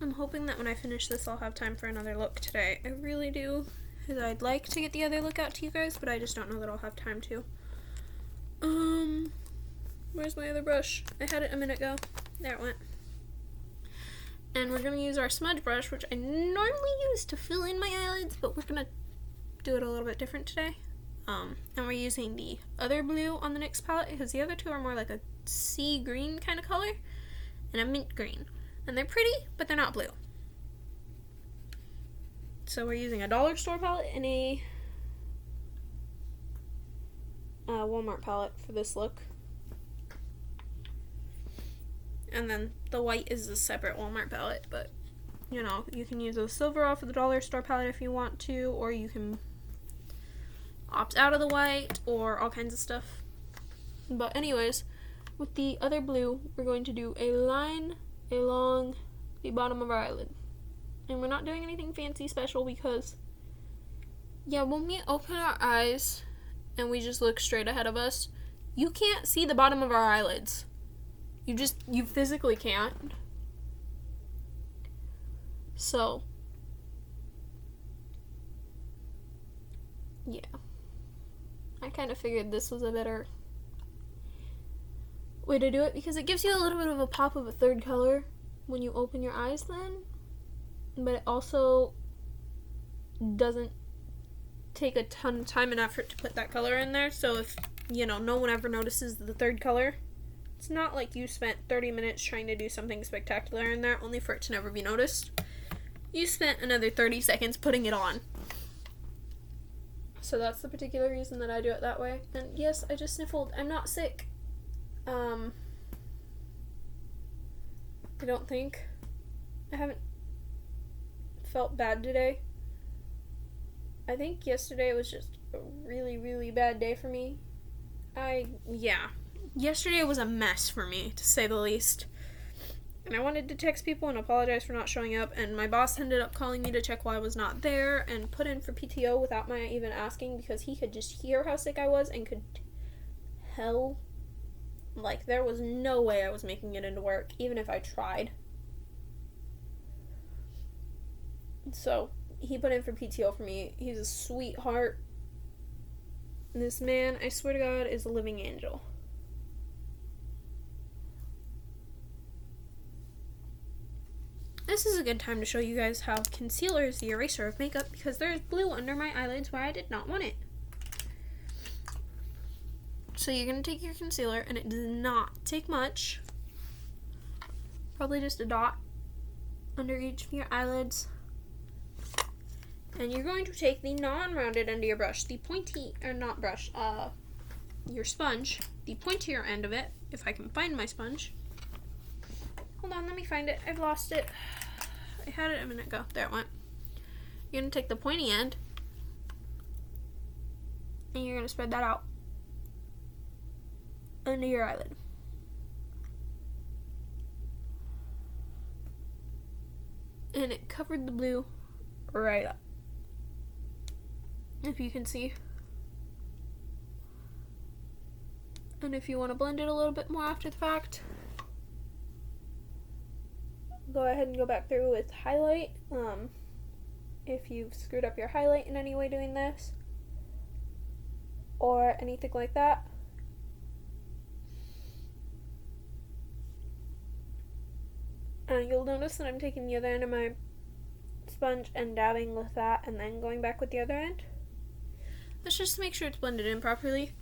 I'm hoping that when I finish this, I'll have time for another look today. I really do, because I'd like to get the other look out to you guys, but I just don't know that I'll have time to. Where's my other brush? I had it a minute ago. There it went. And we're going to use our smudge brush, which I normally use to fill in my eyelids, but we're going to do it a little bit different today. And we're using the other blue on the NYX palette because the other two are more like a sea green kind of color and a mint green. And they're pretty, but they're not blue. So we're using a dollar store palette and a Walmart palette for this look. And then the white is a separate Walmart palette, but you know, you can use a silver off of the dollar store palette if you want to, or you can opt out of the white, or all kinds of stuff. But anyways, with the other blue, we're going to do a line along the bottom of our eyelid. And we're not doing anything fancy special because, yeah, when we open our eyes and we just look straight ahead of us, you can't see the bottom of our eyelids. You physically can't. So, yeah. I kind of figured this was a better way to do it because it gives you a little bit of a pop of a third color when you open your eyes then, but it also doesn't take a ton of time and effort to put that color in there, so if, you know, no one ever notices the third color, it's not like you spent 30 minutes trying to do something spectacular in there only for it to never be noticed. You spent another 30 seconds putting it on. So that's the particular reason that I do it that way. And yes, I just sniffled. I'm not sick. I don't think. I haven't felt bad today. I think yesterday was just a really, really bad day for me. Yeah. Yesterday was a mess for me, to say the least. And I wanted to text people and apologize for not showing up, and my boss ended up calling me to check why I was not there and put in for PTO without my even asking, because he could just hear how sick I was and could tell, like, there was no way I was making it into work, even if I tried. So, he put in for PTO for me. He's a sweetheart. This man, I swear to God, is a living angel. This is a good time to show you guys how concealer is the eraser of makeup, because there's blue under my eyelids where I did not want it. So you're going to take your concealer, and it does not take much. Probably just a dot under each of your eyelids. And you're going to take the non-rounded end of your brush, the pointy, or not brush, your sponge, the pointier end of it, if I can find my sponge. Hold on, let me find it. I've lost it. I had it a minute ago. There it went. You're going to take the pointy end, and you're going to spread that out under your eyelid. And it covered the blue right up, if you can see. And if you want to blend it a little bit more after the fact, go ahead and go back through with highlight. If you've screwed up your highlight in any way doing this, or anything like that. You'll notice that I'm taking the other end of my sponge and dabbing with that, and then going back with the other end. Let's just make sure it's blended in properly.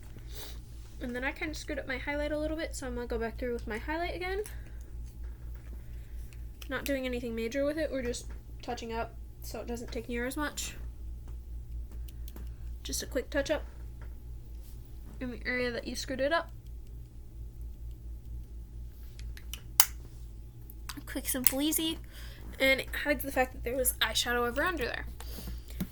And then I kind of screwed up my highlight a little bit, so I'm going to go back through with my highlight again. Not doing anything major with it, we're just touching up so it doesn't take near as much. Just a quick touch up in the area that you screwed it up. Quick, simple, easy. And it hides the fact that there was eyeshadow over under there.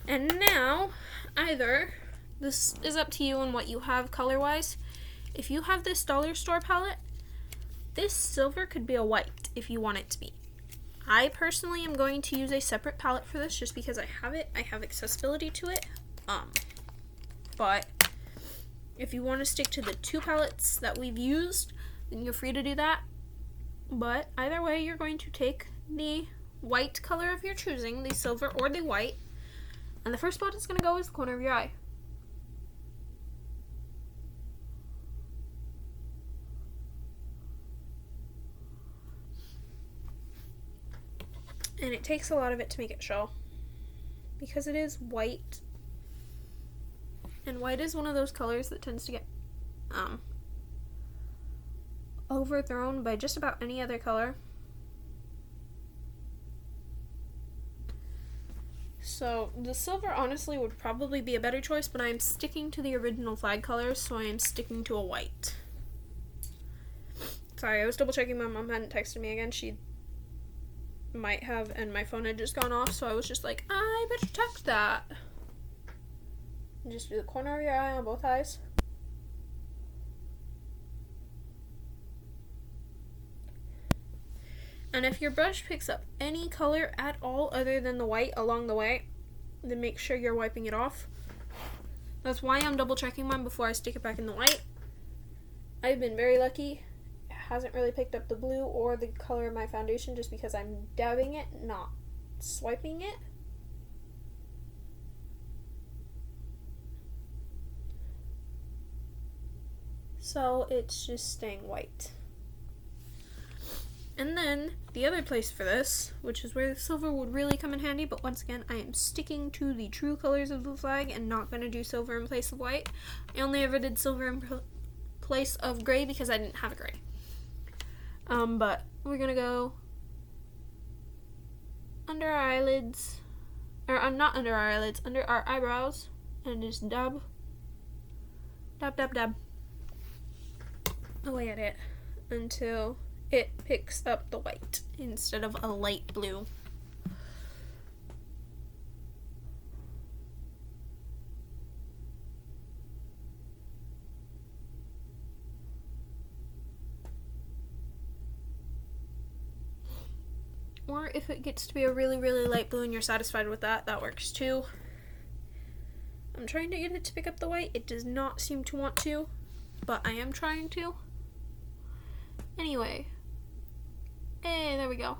And now, either, this is up to you on what you have color-wise. If you have this dollar store palette, this silver could be a white if you want it to be. I personally am going to use a separate palette for this just because I have it. I have accessibility to it. But if you want to stick to the two palettes that we've used, then you're free to do that. But either way, you're going to take the white color of your choosing, the silver or the white, and the first spot it's going to go is the corner of your eye. And it takes a lot of it to make it show, because it is white, and white is one of those colors that tends to get overthrown by just about any other color. So the silver honestly would probably be a better choice, but I'm sticking to the original flag colors, so I am sticking to a white. Sorry, I was double checking my mom hadn't texted me again. She might have, and my phone had just gone off, so I was just like, I better text that. And just do the corner of your eye on both eyes. And if your brush picks up any color at all other than the white along the way, then make sure you're wiping it off. That's why I'm double checking mine before I stick it back in the white. I've been very lucky. It hasn't really picked up the blue or the color of my foundation just because I'm dabbing it, not swiping it. So it's just staying white. And then, the other place for this, which is where the silver would really come in handy, but once again, I am sticking to the true colors of the flag and not going to do silver in place of white. I only ever did silver in place of gray because I didn't have a gray. But we're going to go under our eyelids, or not under our eyelids, under our eyebrows, and just dab, dab, dab, dab away at it until it picks up the white instead of a light blue. Or if it gets to be a really, really light blue and you're satisfied with that, that works too. I'm trying to get it to pick up the white. It does not seem to want to, but I am trying to. Anyway. Hey, there we go.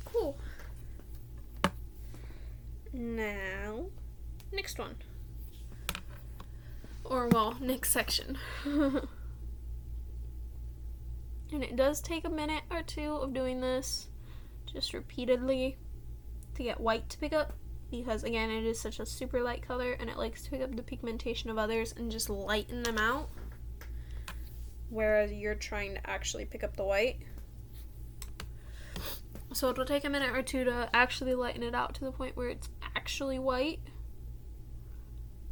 Cool. Now, next one. Or, well, next section. And it does take a minute or two of doing this, just repeatedly, to get white to pick up, because again, it is such a super light color, and it likes to pick up the pigmentation of others and just lighten them out, whereas you're trying to actually pick up the white. So it'll take a minute or two to actually lighten it out to the point where it's actually white,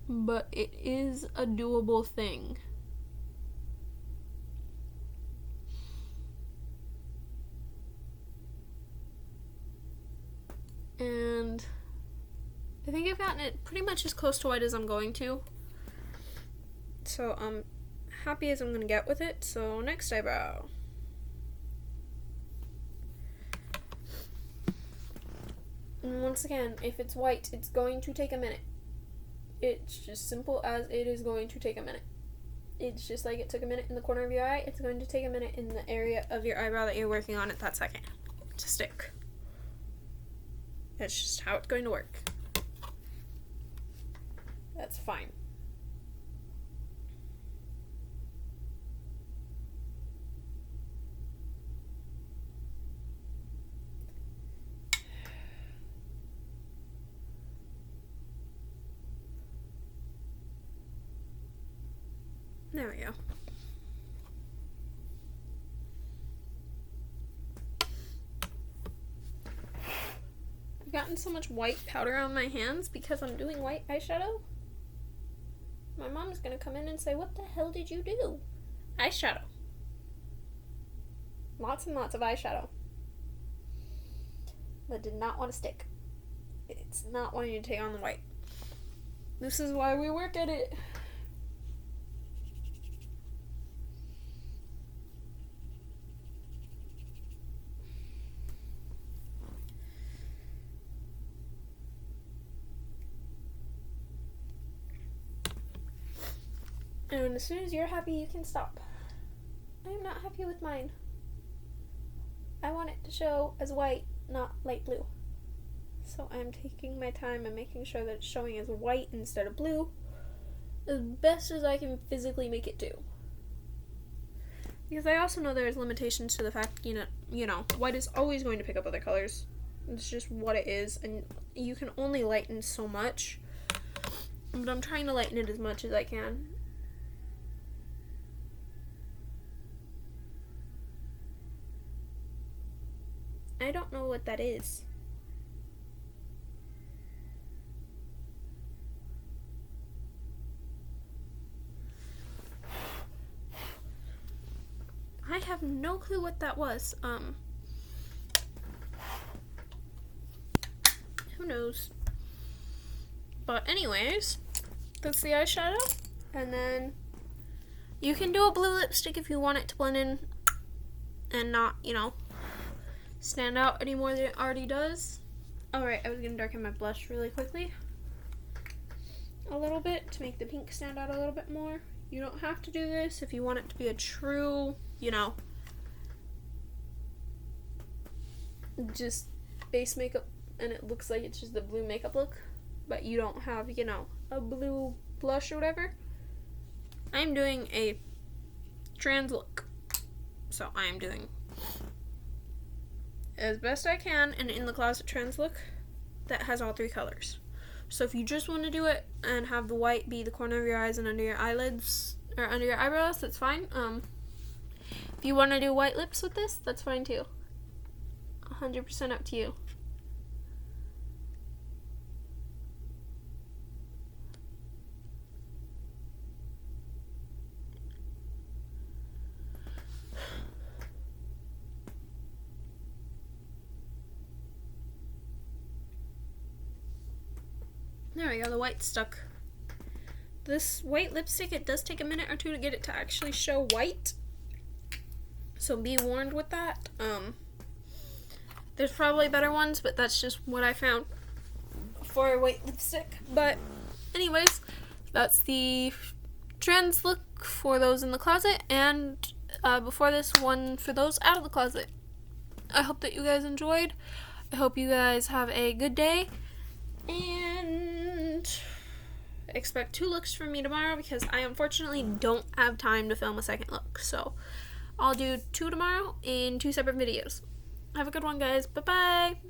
but it is a doable thing. And I think I've gotten it pretty much as close to white as I'm going to. So I'm happy as I'm going to get with it. So next eyebrow. And once again, if it's white, it's going to take a minute. It's just simple as it is going to take a minute. It's just like it took a minute in the corner of your eye. It's going to take a minute in the area of your eyebrow that you're working on at that second to stick. That's just how it's going to work. That's fine. There we go. I've gotten so much white powder on my hands because I'm doing white eyeshadow. My mom's gonna come in and say, "What the hell did you do?" Eyeshadow. Lots and lots of eyeshadow. That did not want to stick. It's not wanting to take on the white. This is why we work at it. And as soon as you're happy, you can stop. I am not happy with mine. I want it to show as white, not light blue. So I'm taking my time and making sure that it's showing as white instead of blue as best as I can physically make it do. Because I also know there's limitations to the fact, you know, white is always going to pick up other colors. It's just what it is, and you can only lighten so much. But I'm trying to lighten it as much as I can. I don't know what that is. I have no clue what that was. Who knows? But anyways, that's the eyeshadow. And then you can do a blue lipstick if you want it to blend in and not, stand out any more than it already does. Alright, I was going to darken my blush really quickly. A little bit to make the pink stand out a little bit more. You don't have to do this if you want it to be a true, just base makeup and it looks like it's just the blue makeup look, but you don't have, a blue blush or whatever. I'm doing a trans look. So I'm doing as best I can an in the closet trans look that has all three colors. So if you just want to do it and have the white be the corner of your eyes and under your eyelids or under your eyebrows, that's fine. If you want to do white lips with this, that's fine too. 100% up to you. There we go, the white's stuck. this white lipstick, it does take a minute or two to get it to actually show white. So be warned with that. There's probably better ones, but that's just what I found for a white lipstick. But anyways, that's the trends look for those in the closet, and before this one for those out of the closet. I hope that you guys enjoyed. I hope you guys have a good day, and expect 2 looks from me tomorrow because I unfortunately don't have time to film a second look. So I'll do 2 tomorrow in 2 separate videos. Have a good one, guys. Bye-bye.